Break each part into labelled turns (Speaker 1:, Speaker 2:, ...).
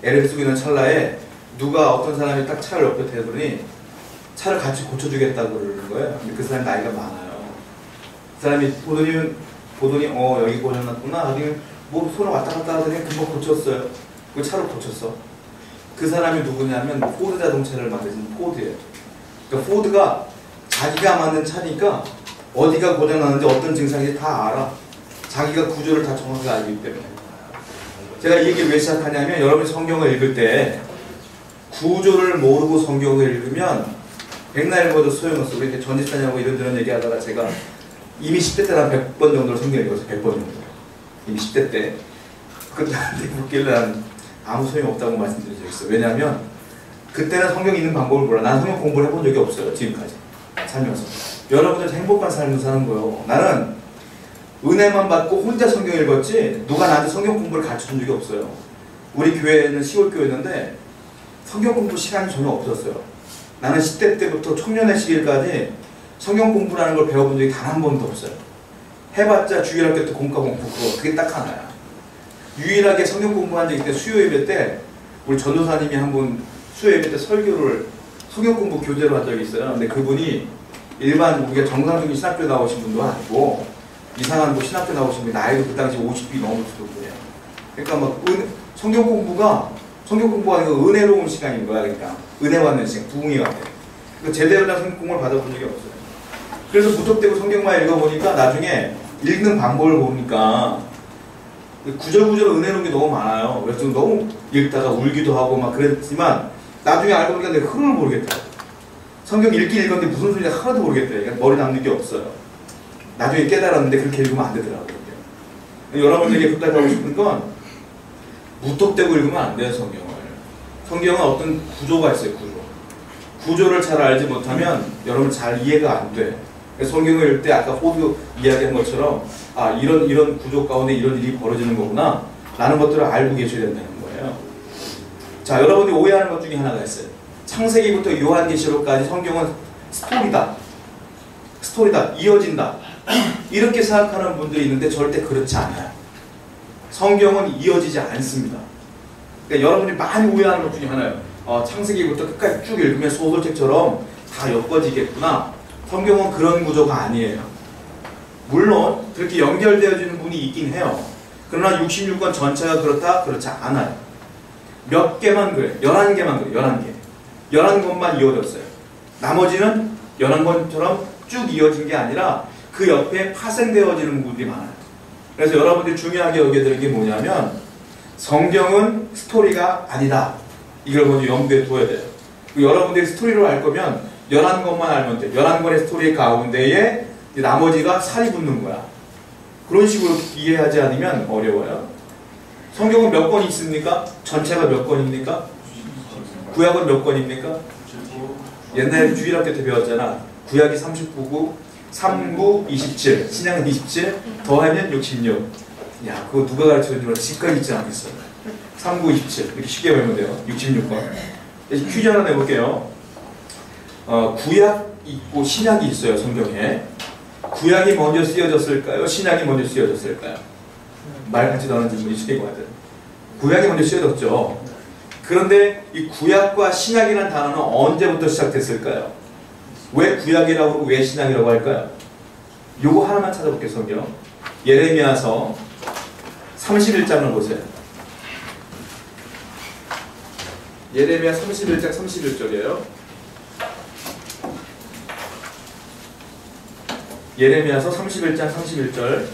Speaker 1: 애를 쓰고 있는 찰나에 누가 어떤 사람이 딱 차를 옆에 대더니 차를 같이 고쳐주겠다고 그러는 거예요. 근데 그 사람이 나이가 많아요. 그 사람이 보더니 여기 고장났구나 하더니 뭐 손을 왔다 갔다 하더니 금방 고쳤어요. 그 차를 고쳤어. 그 사람이 누구냐면 포드 자동차를 만드는 포드예요. 그러니까 포드가 자기가 만든 차니까 어디가 고장났는지 어떤 증상인지 다 알아. 자기가 구조를 다 정확하게 알기 때문에. 제가 이 얘기를 왜 시작하냐면 여러분이 성경을 읽을 때 구조를 모르고 성경을 읽으면 백날 읽어도 소용없어. 우리 이렇게 전지사냐고 이런저런 얘기하다가 제가 이미 10대 때 한 100번 정도로 성경을 읽었어요. 100번 정도. 이미 10대 때. 그때 나한테 묻길래 난 아무 소용없다고 말씀드린 적이 있어요. 왜냐하면 그때는 성경 읽는 방법을 몰라. 난 성경 공부를 해본 적이 없어요. 지금까지. 살면서. 여러분들 행복한 삶을 사는 거예요. 나는 은혜만 받고 혼자 성경 읽었지 누가 나한테 성경 공부를 가르쳐준 적이 없어요. 우리 교회는 시골교회였는데 성경 공부 시간이 전혀 없었어요. 나는 10대 때부터 청년의 시기까지 성경 공부라는 걸 배워본 적이 단 한 번도 없어요. 해봤자 주일학교 때 공과 공부 그게 딱 하나야. 유일하게 성경 공부한 적이 있을 때 수요 예배 때 우리 전도사님이 한 번 수요 예배 때 설교를 성경 공부 교재로 한 적이 있어요. 근데 그분이 일반 우리가 정상적인 신학교 나오신 분도 아니고 이상한 뭐 신학교 나오신 분이 나이도 그 당시 50이 넘었을 거예요. 그러니까 막 성경 공부가 아니고 은혜로운 시간인 거야. 그러니까 은혜 받는 시간, 부흥이 같아. 그러니까 제대로 된 성경 공부를 받아본 적이 없어요. 그래서 무턱대고 성경만 읽어보니까 나중에 읽는 방법을 보니까 구절구절 은혜로운 게 너무 많아요. 그래서 너무 읽다가 울기도 하고 막 그랬지만 나중에 알고 보니까 내가 흐름을 모르겠더라고. 성경 읽긴 읽었는데 무슨 소리인지 하나도 모르겠더라고요. 그러니까 머리 남는 게 없어요. 나중에 깨달았는데 그렇게 읽으면 안 되더라고요. 여러분들에게 부탁하고 싶은 건 무턱대고 읽으면 안 돼요. 성경은 어떤 구조가 있어요. 구조를 잘 알지 못하면 여러분 잘 이해가 안 돼. 성경을 읽을 때 아까 호두 이야기한 것처럼 아 이런 구조 가운데 이런 일이 벌어지는 거구나 라는 것들을 알고 계셔야 된다는 거예요. 자, 여러분들이 오해하는 것 중에 하나가 있어요. 창세기부터 요한계시록까지 성경은 스토리다, 이어진다 이렇게 생각하는 분들이 있는데 절대 그렇지 않아요. 성경은 이어지지 않습니다. 그러니까 여러분이 많이 오해하는 것 중에 하나예요. 창세기부터 끝까지 쭉 읽으면 소설책처럼 다 엮어지겠구나. 성경은 그런 구조가 아니에요. 물론 그렇게 연결되어지는 분이 있긴 해요. 그러나 66권 전체가 그렇다? 그렇지 않아요. 몇 개만 그래요. 11개만 그래요. 11권만 이어졌어요. 나머지는 11권처럼 쭉 이어진 게 아니라 그 옆에 파생되어지는 부분들이 많아요. 그래서 여러분들이 중요하게 여겨야 되는 게 뭐냐면 성경은 스토리가 아니다. 이걸 먼저 염두에 둬야 돼요. 여러분들이 스토리로 알 거면 11권만 알면 돼. 11권의 스토리 가운데에 나머지가 살이 붙는 거야. 그런 식으로 이해하지 않으면 어려워요. 성경은 몇 권이 있습니까? 전체가 몇 권입니까? 구약은 몇 권입니까? 옛날에 주일학교 때 배웠잖아. 구약이 39구, 3구 27, 신약은 27, 더하면 66. 야, 그거 누가 가르쳐줬는지 몰라. 지금까지 있지 않겠어요. 3구 27 이렇게 쉽게 외우면 돼요. 66권. 퀴즈 하나 내볼게요. 구약 있고 신약이 있어요. 성경에. 구약이 먼저 쓰여졌을까요? 신약이 먼저 쓰여졌을까요? 말 같지도 않은 질문이 시키고 하든. 구약이 먼저 쓰여졌죠. 그런데 이 구약과 신약이라는 단어는 언제부터 시작됐을까요? 왜 구약이라고 하고 왜 신약이라고 할까요? 요거 하나만 찾아볼게요. 성경. 예레미야서 31장을 보세요. 예레미야 31장 31절이에요. 예레미야서 31장 31절.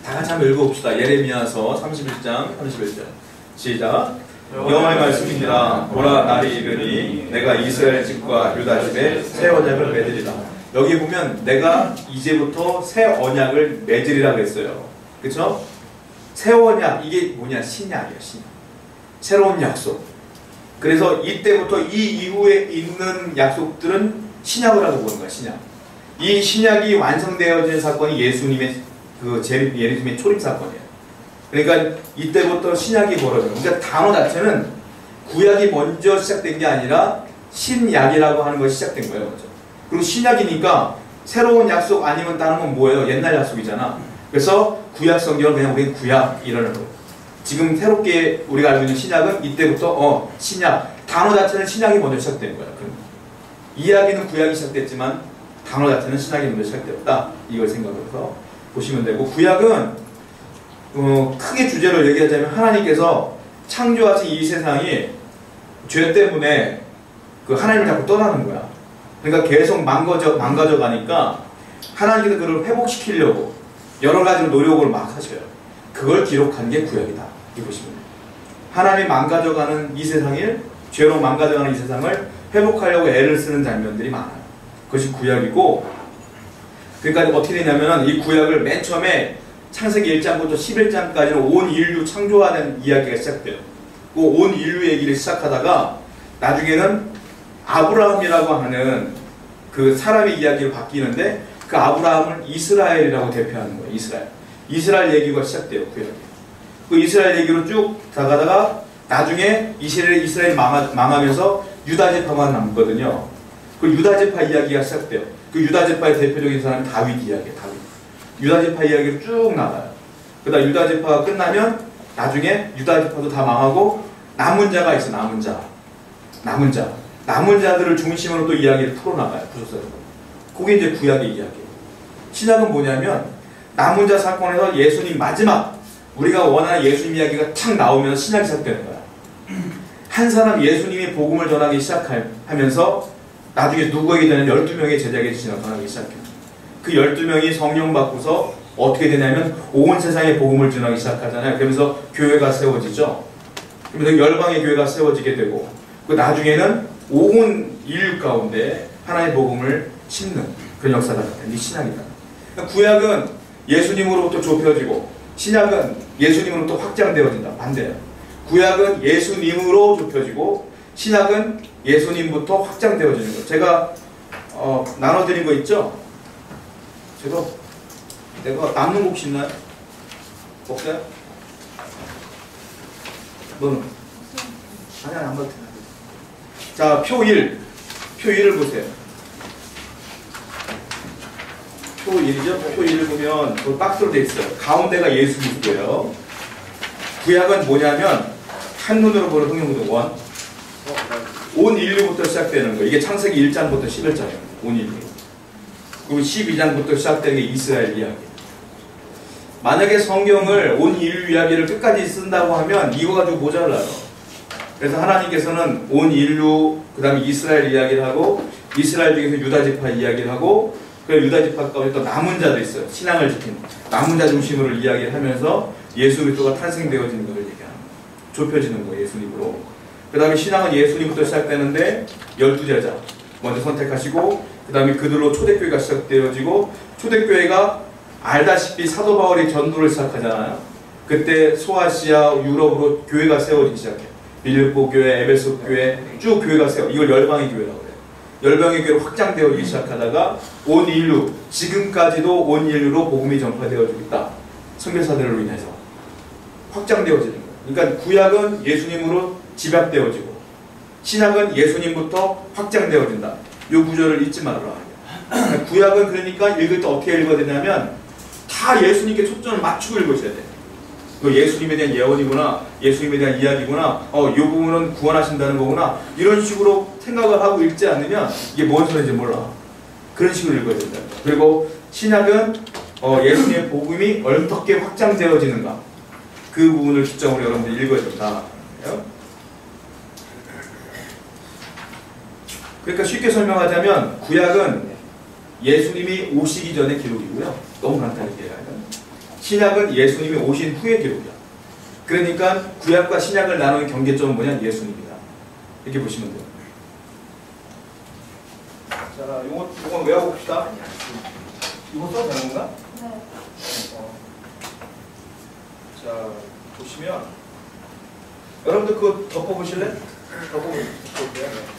Speaker 1: 다 같이 한번 읽어봅시다. 예레미야서 31장 31절. 시작. 여호와의 말씀입니다. 보라, 날이 이르니 내가 이스라엘 집과 유다 집에 새 언약을 맺으리라. 여기 보면 내가 이제부터 새 언약을 맺으리라 그랬어요. 그쵸? 새 언약, 이게 뭐냐? 신약이에요. 신약. 새로운 약속. 그래서 이때부터 이 이후에 있는 약속들은 신약을 하고 보는 거야. 신약. 이 신약이 완성되어진 사건이 예수님의 예수님의 초림 사건이에요. 그러니까 이때부터 신약이 벌어져요. 그러니까 단어 자체는 구약이 먼저 시작된 게 아니라 신약이라고 하는 것이 시작된 거예요. 그렇죠? 그리고 신약이니까 새로운 약속 아니면 다른 건 뭐예요? 옛날 약속이잖아. 그래서 구약 성경은 그냥 우리는 구약 이러는 거예요. 지금 새롭게 우리가 알고 있는 신약은 이때부터 신약 단어 자체는 신약이 먼저 시작된 거야. 그럼 이야기는 구약이 시작됐지만 단어 자체는 신약이 먼저 시작되었다. 이걸 생각해서 보시면 되고, 구약은 크게 주제를 얘기하자면 하나님께서 창조하신 이 세상이 죄 때문에 그 하나님을 자꾸 떠나는 거야. 그러니까 계속 망가져 가니까 하나님께서 그걸 회복시키려고 여러 가지로 노력을 막 하셔요. 그걸 기록한 게 구약이다. 이보시면 하나님이 망가져가는 이 세상을, 죄로 망가져가는 이 세상을 회복하려고 애를 쓰는 장면들이 많아요. 그것이 구약이고, 그러니까 어떻게 되냐면은 이 구약을 맨 처음에 창세기 1장부터 11장까지는 온 인류 창조하는 이야기가 시작돼요. 그 온 인류 얘기를 시작하다가 나중에는 아브라함이라고 하는 그 사람의 이야기로 바뀌는데, 그 아브라함을 이스라엘이라고 대표하는 거예요. 이스라엘 얘기가 시작돼요. 구약에. 그 이스라엘 얘기로 쭉 나가다가 나중에 이스라엘이 망하면서 유다제파만 남거든요. 그 유다제파 이야기가 시작돼요. 그 유다제파의 대표적인 사람이 다윗 이야기예요. 다윗. 유다제파 이야기로 쭉 나가요. 그러다 유다제파가 끝나면 나중에 유다제파도 다 망하고 남은 자가 있어. 남은 자들을 중심으로 또 이야기를 풀어나가요. 구속사에서. 그게 이제 구약의 이야기예요. 신약은 뭐냐면 남은 자 사건에서 예수님 마지막 우리가 원하는 예수님 이야기가 탁 나오면서 신약이 시작되는 거야. 한 사람 예수님이 복음을 전하기 시작하면서 나중에 누구에게 되는 12명의 제자에게 전하기 시작해요. 그 12명이 성령 받고서 어떻게 되냐면 온 세상에 복음을 전하기 시작하잖아요. 그러면서 교회가 세워지죠. 그러면서 열방의 교회가 세워지게 되고, 그 나중에는 온 인류 가운데 하나님의 복음을 심는 그런 역사가 나타나요. 이 신약이다. 그러니까 구약은 예수님으로부터 좁혀지고 신약은 예수님으로부터 확장되어진다. 반대예요. 구약은 예수님으로 좁혀지고 신약은 예수님부터 확장되어지는 거예요. 제가 나눠드린 거 있죠? 내가 남는 곡 있나요? 없어요? 너는? 아니 안 받을 텐데. 자, 표 1을 보세요. 표 1이죠? 표 1을 보면 그 박스로 돼 있어요. 가운데가 예수 그리스도예요. 구약은 뭐냐면 한눈으로 보는 성경구도 온 인류부터 시작되는 거예요. 이게 창세기 1장부터 11장이에요. 온 인류. 그리고 12장부터 시작되는 게 이스라엘 이야기. 만약에 성경을 온 인류 이야기를 끝까지 쓴다고 하면 이거 가지고 모자라요. 그래서 하나님께서는 온 인류, 그 다음에 이스라엘 이야기를 하고, 이스라엘 중에서 유다지파 이야기를 하고, 그리고 유다지파 가운데 또 남은 자도 있어요. 신앙을 지킨 남은 자 중심으로 이야기를 하면서 예수 그리스도가 탄생되어지는 것을 얘기하는 거예요. 좁혀지는 거예요. 예수님으로. 그 다음에 신앙은 예수님부터 시작되는데 12제자 먼저 선택하시고, 그 다음에 그들로 초대교회가 시작되어지고, 초대교회가 알다시피 사도 바울이 전도를 시작하잖아요. 그때 소아시아, 유럽으로 교회가 세워지기 시작해요. 빌립보 교회, 에베소 교회, 쭉 교회가 세워. 이걸 열방의 교회라고 해요. 열방의 교회로 확장되어지기 시작하다가 온 인류, 지금까지도 온 인류로 복음이 전파되어지고 있다. 선교사들로 인해서 확장되어지는 거예요. 그러니까 구약은 예수님으로 집약되어지고 신약은 예수님부터 확장되어진다. 이 구조를 잊지 말아라. 그러니까 구약은 그러니까 읽을 때 어떻게 읽어야 되냐면 다 예수님께 초점을 맞추고 읽으셔야 돼요. 예수님에 대한 예언이구나, 예수님에 대한 이야기구나, 이 부분은 구원하신다는 거구나, 이런 식으로 생각을 하고 읽지 않으면 이게 뭔 소리인지 몰라. 그런 식으로 읽어야 된다. 그리고 신약은 예수님의 복음이 어떻게 확장되어지는가, 그 부분을 기점으로 여러분들이 읽어야 된다. 그러니까 쉽게 설명하자면 구약은 예수님이 오시기 전의 기록이고요. 너무 간단하게 얘기하면 신약은 예수님이 오신 후의 기록이야. 그러니까 구약과 신약을 나누는 경계점은 뭐냐? 예수님이다. 이렇게 보시면 돼요. 자, 요건 외워봅시다. 이거 써도 되는 건가? 네. 자, 보시면 여러분들 그거 덮어보실래? 덮어볼게요.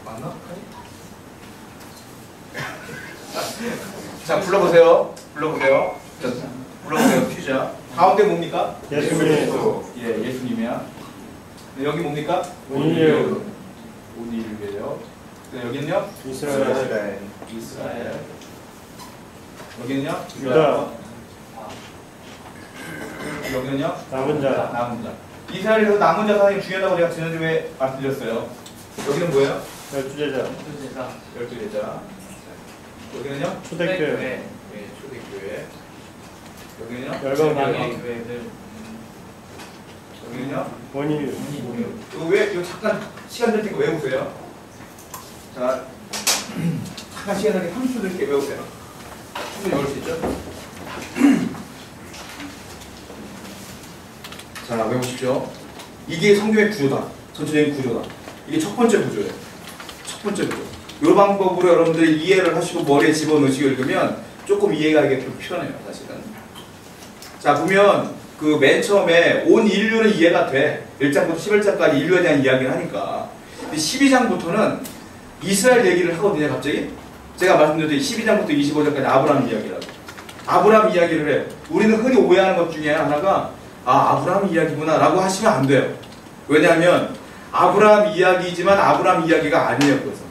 Speaker 1: 맞나? 자, 불러보세요. 불러보세요. 자, 불러보세요. 퀴즈. 가운데 뭡니까?
Speaker 2: 예수님.
Speaker 1: 예, 예수님이야. 네, 여기 뭡니까?
Speaker 2: 온유.
Speaker 1: 온유예요. 네, 여기는요?
Speaker 2: 이스라엘.
Speaker 1: 이스라엘. 여기는요?
Speaker 2: 유다.
Speaker 1: 여기는요?
Speaker 2: 남은 자.
Speaker 1: 남은 자. 이스라엘에서 남은 자 사상이 중요하다고 제가 지난주에 말씀드렸어요. 여기는 뭐예요?
Speaker 2: 열두 제자.
Speaker 1: 열두 제자. 여기는요?
Speaker 2: 초대교회.
Speaker 1: 예, 초대교회. 여기는요?
Speaker 2: 열방교회.
Speaker 1: 여기는요?
Speaker 2: 원유.
Speaker 1: 이거 왜? 이거 잠깐 시간 될 테니까 외우세요. 자, 잠깐 시간 될 테니까 30초 드릴게 외우세요. 충분히 외울 수 있죠? 자, 외우십시오. 이게 성경의 구조다. 전체적인 구조다. 이게 첫 번째 구조예요. 첫 번째 구조. 이 방법으로 여러분들이 이해를 하시고 머리에 집어넣으시고 읽으면 조금 이해가 이게 좀 편해요, 사실은. 자, 보면 그 맨 처음에 온 인류는 이해가 돼. 1장부터 11장까지 인류에 대한 이야기를 하니까. 근데 12장부터는 이스라엘 얘기를 하거든요, 갑자기. 제가 말씀드렸듯이 12장부터 25장까지 아브라함 이야기라고. 아브라함 이야기를 해요. 우리는 흔히 오해하는 것 중에 하나가 아브라함 이야기구나 라고 하시면 안 돼요. 왜냐하면 아브라함 이야기지만 아브라함 이야기가 아니에요. 그것은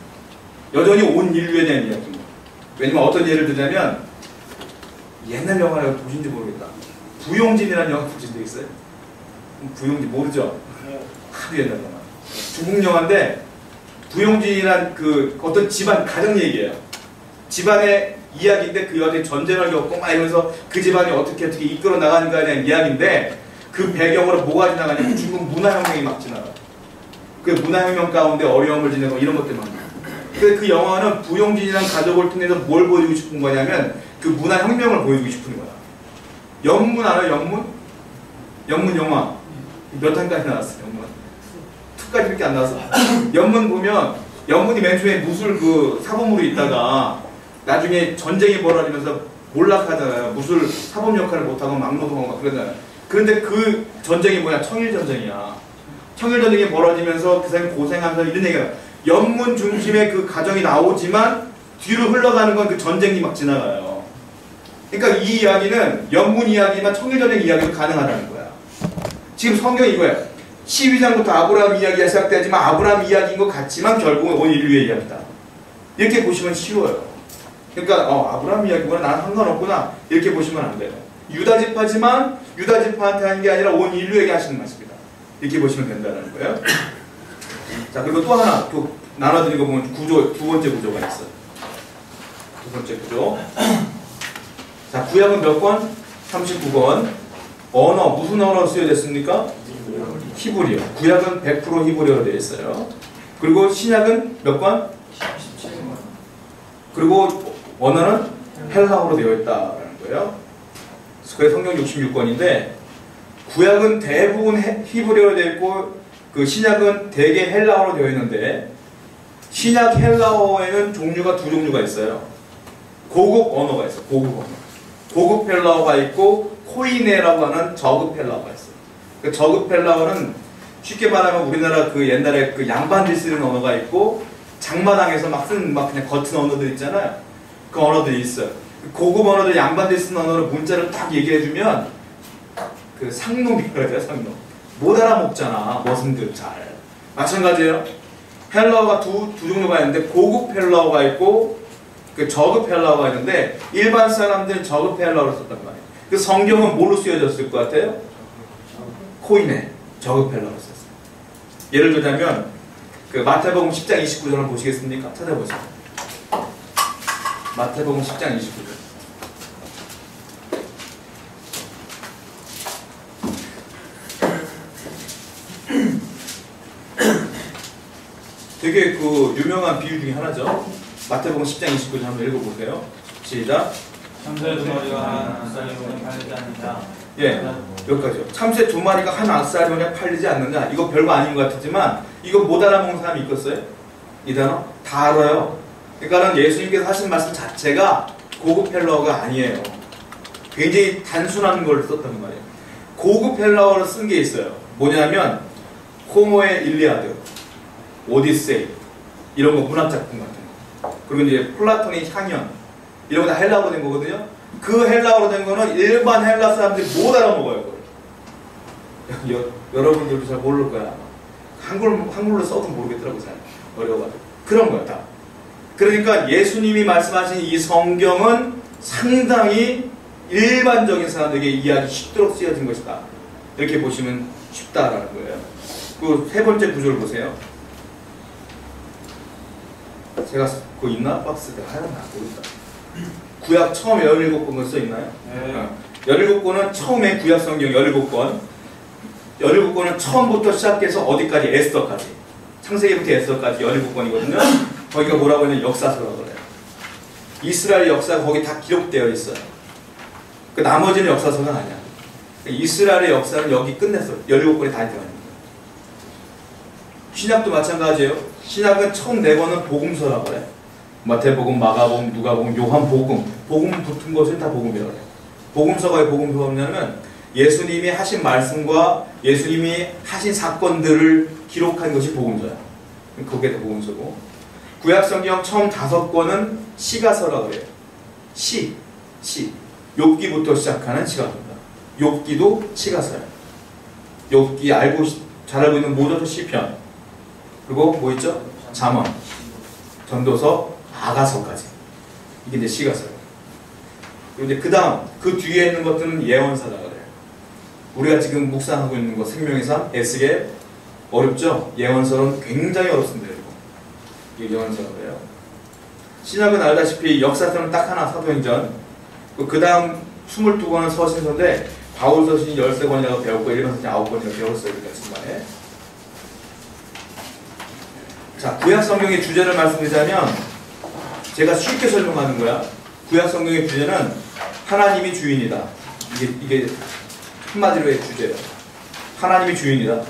Speaker 1: 여전히 온 인류에 대한 이야기입니다. 왜냐면 어떤 예를 들자면 옛날 영화를 보신지 모르겠다. 부용진이라는 영화 보신 적 있어요? 부용진 모르죠? 하도 옛날 영화. 중국 영화인데 부용진이란 그 어떤 집안 가정 얘기예요. 집안의 이야기인데 그 여자의 전쟁을 겪고 막 이러면서 그 집안이 어떻게 이끌어 나가는가에 대한 이야기인데 그 배경으로 뭐가 지나가냐면 중국 문화혁명이 막 지나가요. 그 문화혁명 가운데 어려움을 지내고 이런 것들 많아요. 그래서 그 영화는 부용진이란 가족을 통해서 뭘 보여주고 싶은 거냐면 그 문화혁명을 보여주고 싶은 거야. 영문 알아요? 영문? 영문 영화 몇 탄까지 나왔어요? 영문 2까지밖에 안 나왔어. 영문 보면 영문이 맨 처음에 무술 그 사범으로 있다가 나중에 전쟁이 벌어지면서 몰락하잖아요. 무술 사범 역할을 못하고 막 노동하고 막 그러잖아요. 그런데 그 전쟁이 뭐야? 청일전쟁이야. 청일전쟁이 벌어지면서 그 사람이 고생하면서 이런 얘기가 영문 중심의 그 가정이 나오지만 뒤로 흘러가는 건 그 전쟁이 막 지나가요. 그러니까 이 이야기는 영문 이야기나 청일전쟁 이야기도 가능하다는 거야. 지금 성경이 이거야. 12장부터 아브라함 이야기가 시작되지만 아브라함 이야기인 것 같지만 결국은 온 인류의 이야기다. 이렇게 보시면 쉬워요. 그러니까 아브라함 이야기구나 나는 상관없구나 이렇게 보시면 안 돼요. 유다 지파지만 유다 지파한테 하는 게 아니라 온 인류에게 하시는 말씀이다. 이렇게 보시면 된다는 거예요. 자, 그리고 또 하나 또 나눠드린 거 보면 구조 두 번째 구조가 있어요. 두 번째 구조. 자, 구약은 몇 권? 39권. 언어 무슨 언어로 쓰여졌습니까? 히브리어. 구약은 100% 히브리어로 되어 있어요. 그리고 신약은 몇 권? 17권. 그리고 언어는 헬라어로 되어 있다라는 거예요. 그래서 성경 66권인데 구약은 대부분 히브리어로 되어 있고 그 신약은 대개 헬라어로 되어 있는데 신약 헬라어에는 종류가 두 종류가 있어요. 고급 언어가 있어요. 고급 언어. 고급 헬라어가 있고 코이네라고 하는 저급 헬라어가 있어요. 그 저급 헬라어는 쉽게 말하면 우리나라 그 옛날에 그 양반들이 쓰는 언어가 있고 장마당에서 막 쓰는 막 그냥 겉은 언어들 있잖아요. 그 언어들이 있어요. 고급 언어들 양반들이 쓰는 언어로 문자를 딱 얘기해주면 그 상놈이라고 해요. 상놈. 못 알아먹잖아. 머슴들 잘. 마찬가지예요. 헬라어가 두 종류가 있는데 고급 헬라어가 있고 그 저급 헬라어가 있는데 일반 사람들은 저급 헬라어를 썼단 말이에요. 그 성경은 뭘로 쓰여졌을 것 같아요? 코이네. 저급 헬라어로 썼어요. 예를 들자면 그 마태복음 10장 29절을 보시겠습니까? 찾아보세요. 마태복음 10장 29절. 되게 그 유명한 비유 중에 하나죠. 마태복음 10장 29절 한번 읽어보세요. 시작.
Speaker 3: 참새 두 마리가 한 앗살이면 팔리지 않는다.
Speaker 1: 예, 여기까지요. 참새 두 마리가 한 앗살이면 팔리지 않는다. 이거 별거 아닌 것 같지만 이거 못 알아먹는 사람이 있겠어요? 이 단어? 다 알아요. 그러니까는 예수님께서 하신 말씀 자체가 고급 헬라어가 아니에요. 굉장히 단순한 걸 썼단 말이에요. 고급 헬라어를 쓴 게 있어요. 뭐냐면 호모의 일리아드, 오디세이 이런 거 문학 작품 같은 거. 그리고 이제 플라톤의 향연 이런 거 다 헬라어로 된 거거든요. 그 헬라어로 된 거는 일반 헬라 사람들이 못 알아먹어요. 그걸. 여러분들도 잘 모를 거야. 한글로 써도 모르겠더라고. 잘 어려워가지고. 그런 거야 다. 그러니까 예수님이 말씀하신 이 성경은 상당히 일반적인 사람들에게 이해하기 쉽도록 쓰여진 것이다. 이렇게 보시면 쉽다라는 거예요. 그 세 번째 구조를 보세요. 제가 그거 있나? 박스 내가 하나 모르겠다. 구약 처음 17권을 써 있나요?
Speaker 3: 네.
Speaker 1: 17권은 처음에 구약 성경 17권. 17권은 처음부터 시작해서 어디까지? 에스더까지. 창세기부터 에스더까지 17권이거든요. 거기가 뭐라고 하냐면 역사서라고 그래요. 이스라엘 역사가 거기 다 기록되어 있어요. 그 나머지는 역사서가 아니야. 이스라엘의 역사는 여기 끝냈어. 17권이 다 들어가는 거예요. 신약도 마찬가지예요. 신약은 처음 4권은 복음서라고 그래. 마태복음, 마가복음, 누가복음, 요한복음. 복음 붙은 것은 다 복음이라고 해요. 복음서가 왜 복음서냐면 예수님이 하신 말씀과 예수님이 하신 사건들을 기록한 것이 복음서야. 그게 다 복음서고. 구약성경 처음 5권은 시가서라고 해요. 시. 욥기부터 시작하는 시가서입니다. 욥기도 시가서예요. 욥기 잘 알고 있는 모조도 시편. 그리고 뭐 있죠? 잠언, 전도서, 아가서까지. 이게 이제 시가서예요. 그리고 이제 그 다음, 그 뒤에 있는 것들은 예언서라고 그래요. 우리가 지금 묵상하고 있는 것, 생명의 삶, 에스겔, 어렵죠? 예언서는 굉장히 어렵습니다. 이게 예언서라고 해요. 신약은 알다시피 역사서는 딱 하나, 사도행전. 그 다음 22권은 서신서인데, 바울서신이 13권이라고 배웠고, 일반서신이 9권이라고 배웠어요. 그러니까 중간에. 자, 구약 성경의 주제를 말씀드리자면, 제가 쉽게 설명하는 거야. 구약 성경의 주제는 하나님이 주인이다. 이게 한마디로의 주제예요. 하나님이 주인이다.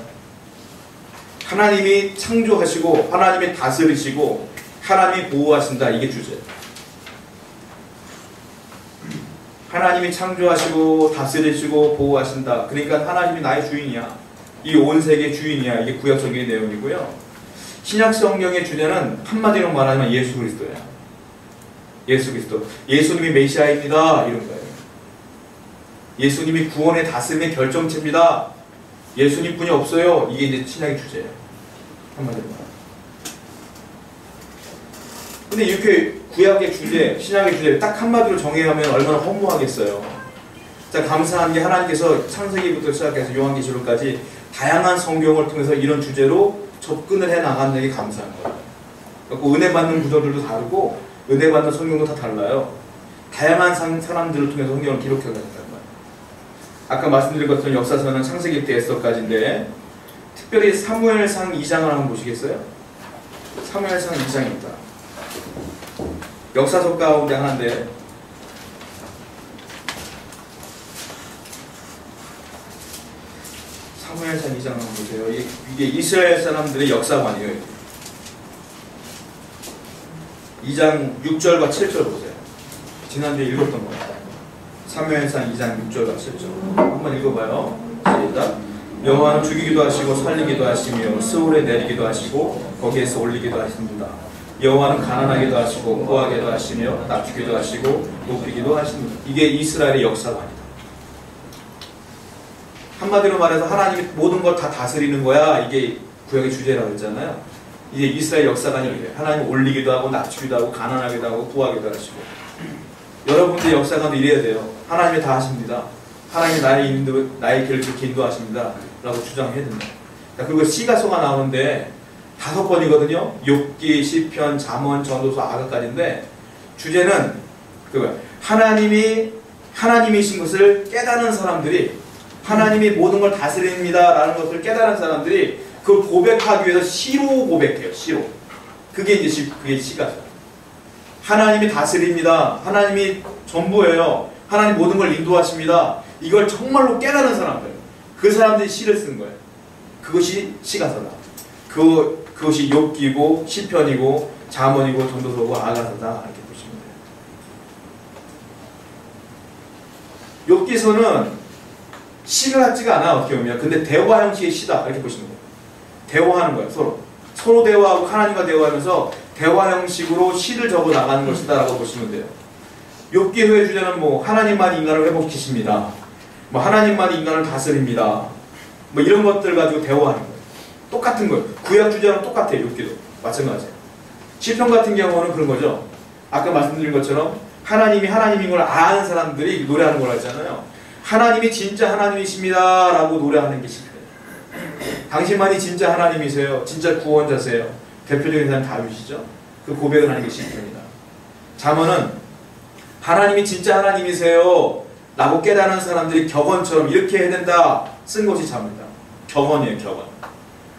Speaker 1: 하나님이 창조하시고, 하나님이 다스리시고, 하나님이 보호하신다. 이게 주제예요. 하나님이 창조하시고, 다스리시고, 보호하신다. 그러니까 하나님이 나의 주인이야. 이 온 세계의 주인이야. 이게 구약 성경의 내용이고요. 신약 성경의 주제는 한마디로 말하면 예수 그리스도야. 예수 그리스도. 예수님이 메시아입니다. 이런 거예요. 예수님이 구원의 다스림의 결정체입니다. 예수님뿐이 없어요. 이게 이제 신약의 주제예요. 한마디로 말하면. 근데 이렇게 구약의 주제, 신약의 주제를 딱 한마디로 정의하면 얼마나 허무하겠어요. 자, 감사한 게 하나님께서 창세기부터 시작해서 요한계시록까지 다양한 성경을 통해서 이런 주제로 접근을 해 나가는 게 감사한 거예요. 그리고 은혜 받는 구조들도 다르고 은혜 받는 성경도 다 달라요. 다양한 사람들을 통해서 성경을 기록해 가는 거예요. 아까 말씀드린 것처럼 역사서는 창세기 때 에스더까지인데 특별히 사무엘상 2장을 한번 보시겠어요? 사무엘상 2장입니다. 역사서 가운데 하나인데 사무엘상 2장 한번 보세요. 이게 이스라엘 사람들의 역사관이에요. 2장 6절과 7절 보세요. 지난주에 읽었던 거예요. 사무엘상 2장 6절과 7절 한번 읽어봐요. 시작. 여호와는 죽이기도 하시고 살리기도 하시며 스올에 내리기도 하시고 거기에서 올리기도 하십니다. 여호와는 가난하기도 하시고 구하게도 하시며 낮추기도 하시고 높이기도 하십니다. 이게 이스라엘의 역사관이다. 한마디로 말해서 하나님이 모든 걸 다 다스리는 거야. 이게 구약의 주제라고 했잖아요. 이제 이스라엘 역사관이 이래요. 하나님이 올리기도 하고 낮추기도 하고 가난하기도 하고 구하기도 하시고. 여러분들 역사관도 이래야 돼요. 하나님이 다 하십니다. 하나님이 나의 길을 그렇게 인도하십니다. 라고 주장해야 된다. 그리고 시가서가 나오는데 5번이거든요. 욥기, 시편, 잠언, 전도서, 아가까지인데 주제는 그거야. 하나님이신 것을 깨닫는 사람들이 하나님이 모든 걸 다스립니다 라는 것을 깨달은 사람들이 그걸 고백하기 위해서 시로 고백해요. 시로. 그게 이제 그게 시가서. 하나님이 다스립니다. 하나님이 전부예요. 하나님 모든 걸 인도하십니다. 이걸 정말로 깨달은 사람들. 그 사람들이 시를 쓴 거예요. 그것이 시가서다. 그것이 욥기고 시편이고 잠언이고 전도서고 아가서다. 이렇게 보시면 돼요. 욥기서는 시 같지가 않아 어떻게 보면. 근데 대화 형식의 시다. 이렇게 보시면 돼요. 대화하는 거예요. 서로. 서로 대화하고 하나님과 대화하면서 대화 형식으로 시를 적어 나가는 것이다라고 보시면 돼요. 욥기의 주제는 뭐 하나님만이 인간을 회복시키십니다. 뭐 하나님만이 인간을 다스립니다. 뭐 이런 것들 가지고 대화하는 거예요. 똑같은 거예요. 구약 주제랑 똑같아요. 욥기도 마찬가지예요. 시편 같은 경우는 그런 거죠. 아까 말씀드린 것처럼 하나님이 하나님인 걸 아는 사람들이 노래하는 걸 하잖아요. 하나님이 진짜 하나님이십니다 라고 노래하는 게 시편이에요. 당신만이 진짜 하나님이세요. 진짜 구원자세요. 대표적인 사람이 다윗이죠. 그 고백을 하는 게 시편이다. 잠언은 하나님이 진짜 하나님이세요 라고 깨닫는 사람들이 격언처럼 이렇게 해야 된다 쓴 것이 잠언이다. 격언이에요.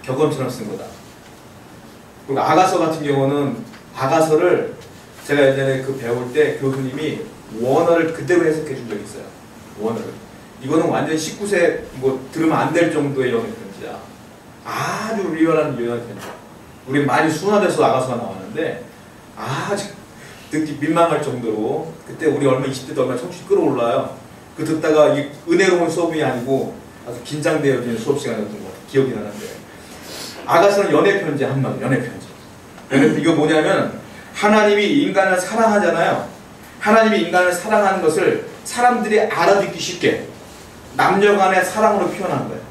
Speaker 1: 격언처럼 쓴 거다. 그리고 아가서 같은 경우는 아가서를 제가 예전에 그 배울 때 교수님이 원어를 그대로 해석해 준 적이 있어요. 원어를. 이거는 완전 19세 뭐 들으면 안 될 정도의 영의 편지야. 아주 리얼한 영의 편지야. 우리 많이 순화돼서 아가서가 나왔는데 아주 듣기 민망할 정도로 그때 우리 얼마 20대 때 얼마 청춘이 끌어올라요. 그 듣다가 이 은혜로운 수업이 아니고 아주 긴장되어지는 수업 시간이었던 것 같아요. 기억이 나는데 아가서는 연애 편지 한마디 연애 편지. 이거 뭐냐면 하나님이 인간을 사랑하잖아요. 하나님이 인간을 사랑하는 것을 사람들이 알아듣기 쉽게 남녀 간의 사랑으로 표현한 거예요.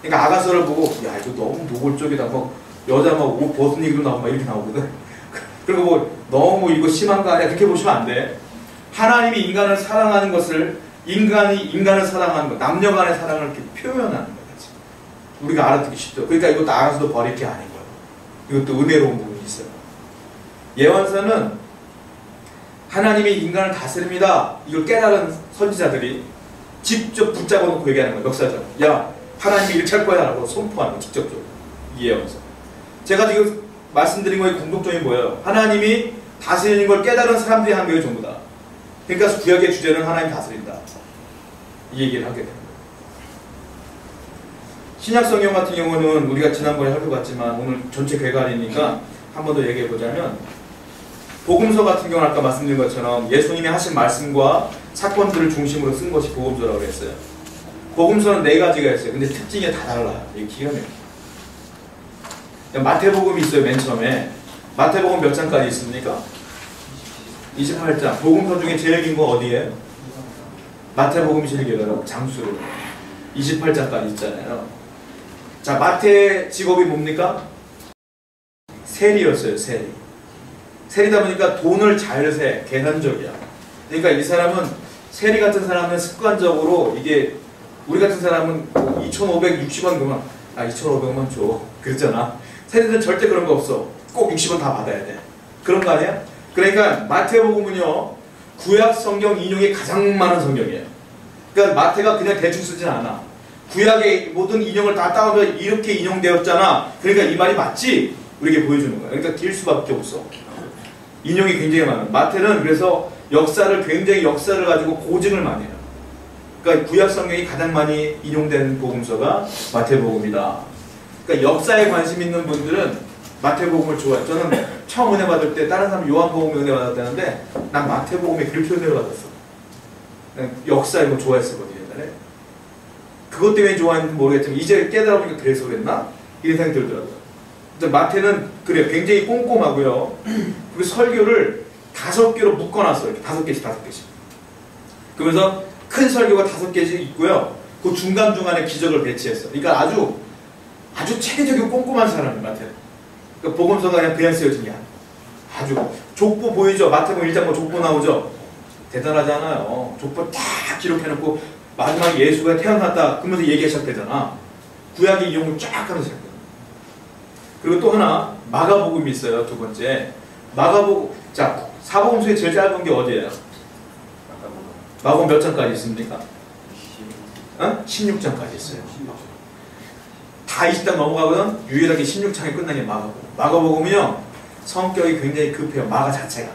Speaker 1: 그러니까 아가서를 보고 야 이거 너무 노골적이다. 뭐 여자 막 옷 벗은 얘기도 나오고 막 이렇게 나오거든. 그리고 뭐 너무 이거 심한 거 아니야? 그렇게 보시면 안 돼. 하나님이 인간을 사랑하는 것을 인간이 인간을 사랑하는 것, 남녀 간의 사랑을 이렇게 표현하는 거예요. 우리가 알아듣기 쉽죠. 그러니까 이것도 알아서도 버릴 게 아닌 거예요. 이것도 은혜로운 부분이 있어요. 예언서는 하나님이 인간을 다스립니다. 이걸 깨달은 선지자들이 직접 붙잡아 놓고 얘기하는 거예요. 역사적으로. 야, 하나님이 이렇게 할 거야 라고 선포하는 거예요. 직접적으로. 이 예언서. 제가 지금 말씀드린 거의 공통점이 뭐예요? 하나님이 다스리는 걸 깨달은 사람들이 한 거예요. 전부 다. 그러니까 구약의 주제는 하나님 다스린다. 이 얘기를 하게 됩니다. 신약 성경 같은 경우는 우리가 지난번에 살펴봤지만 오늘 전체 괴간이니까 한 번 더 얘기해 보자면 복음서 같은 경우는 아까 말씀드린 것처럼 예수님이 하신 말씀과 사건들을 중심으로 쓴 것이 복음서라고 했어요. 복음서는 4가지가 있어요. 근데 특징이 다 달라요. 이게 기가 막혀요. 마태복음이 있어요. 맨 처음에. 마태복음 몇 장까지 있습니까? 28장. 복음서 중에 제일 긴 거 어디예요? 마태복음이 제일 길어요. 장수로. 28장까지 있잖아요. 자, 마태의 직업이 뭡니까? 세리였어요. 세리. 세리다 보니까 돈을 잘 세. 계산적이야. 그러니까 이 사람은 세리 같은 사람은 습관적으로 이게 우리 같은 사람은 2,560원 그만 2,500원 줘. 그랬잖아. 세리들은 절대 그런 거 없어. 꼭 60원 다 받아야 돼. 그런 거 아니야? 그러니까 마태복음은요. 구약 성경 인용이 가장 많은 성경이에요. 그러니까 마태가 그냥 대충 쓰진 않아. 구약의 모든 인용을 다 따오면 이렇게 인용되었잖아. 그러니까 이 말이 맞지? 우리에게 보여주는 거야. 그러니까 길 수밖에 없어. 인용이 굉장히 많아요. 마태는 그래서 역사를 가지고 고증을 많이 해요. 그러니까 구약 성경이 가장 많이 인용된 복음서가 마태복음이다. 그러니까 역사에 관심 있는 분들은 마태복음을 좋아해요. 저는 처음 은혜 받을 때 다른 사람 요한복음에 은혜 받았다는데 난 마태복음에 그렇게 은혜를 받았어. 역사 이거 좋아했었거든요. 옛날에. 그것 때문에 좋아했는지 모르겠지만 이제 깨달아보니까 그래서 그랬나? 이런 생각이 들더라고요. 마태는 그래요. 굉장히 꼼꼼하고요. 그리고 설교를 5개로 묶어놨어요. 이렇게 5개씩. 그러면서 큰 설교가 5개씩 있고요. 그 중간중간에 기적을 배치했어. 그러니까 아주 체계적이고 꼼꼼한 사람이에요. 마태는. 그러니까 복음서가 그냥 쓰여진 게 아니에요. 아주 족보 보이죠? 마태복음 1장 족보 나오죠? 대단하잖아요. 족보 딱 기록해놓고 마지막에 예수가 태어났다 그러면서 얘기가 시작되잖아. 구약의 이용을 쫙 하면서 시작돼요. 그리고 또 하나 마가복음이 있어요. 두 번째 마가복음. 자, 사복음서에 제일 짧은 게 어디예요? 마가복음 몇 장까지 있습니까? 16장까지 있어요. 다 20장 넘어가거든. 유일하게 16장에 끝난 게 마가복음. 마가복음은요 성격이 굉장히 급해요. 마가 자체가.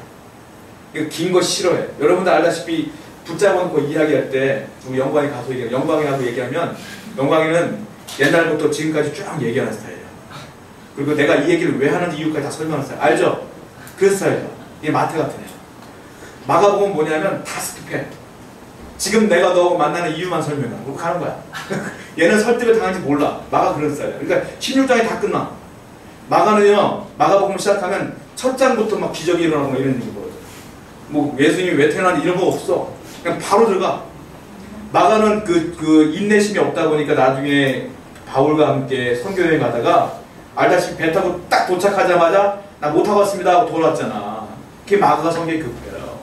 Speaker 1: 긴 거 싫어해. 여러분들 알다시피 붙잡아놓고 이야기할 때 우리 영광이 가서 영광이하고 얘기하면 영광이는 옛날부터 지금까지 쭉 얘기하는 스타일이에요. 그리고 내가 이 얘기를 왜 하는지 이유까지 다 설명하는 스타일. 알죠? 그 스타일이에요. 이게 마태 같은 애요. 마가복음은 뭐냐면 다 스킵해. 지금 내가 너 만나는 이유만 설명하고 가는 거야. 얘는 설득을 당한지 몰라. 마가 그런 스타일이야. 그러니까 16장이 다 끝나. 마가는요, 마가복음 시작하면 첫 장부터 막 기적이 일어나고 이런 얘기 보여요. 뭐 예수님이 왜 태어났는지 이런 거 없어. 그냥 바로 들어가. 마가는 그 인내심이 없다 보니까 나중에 바울과 함께 선교여행 가다가 알다시피 배 타고 딱 도착하자마자 나 못 타고 왔습니다 하고 돌아왔잖아. 그게 마가가 성경에 급해요.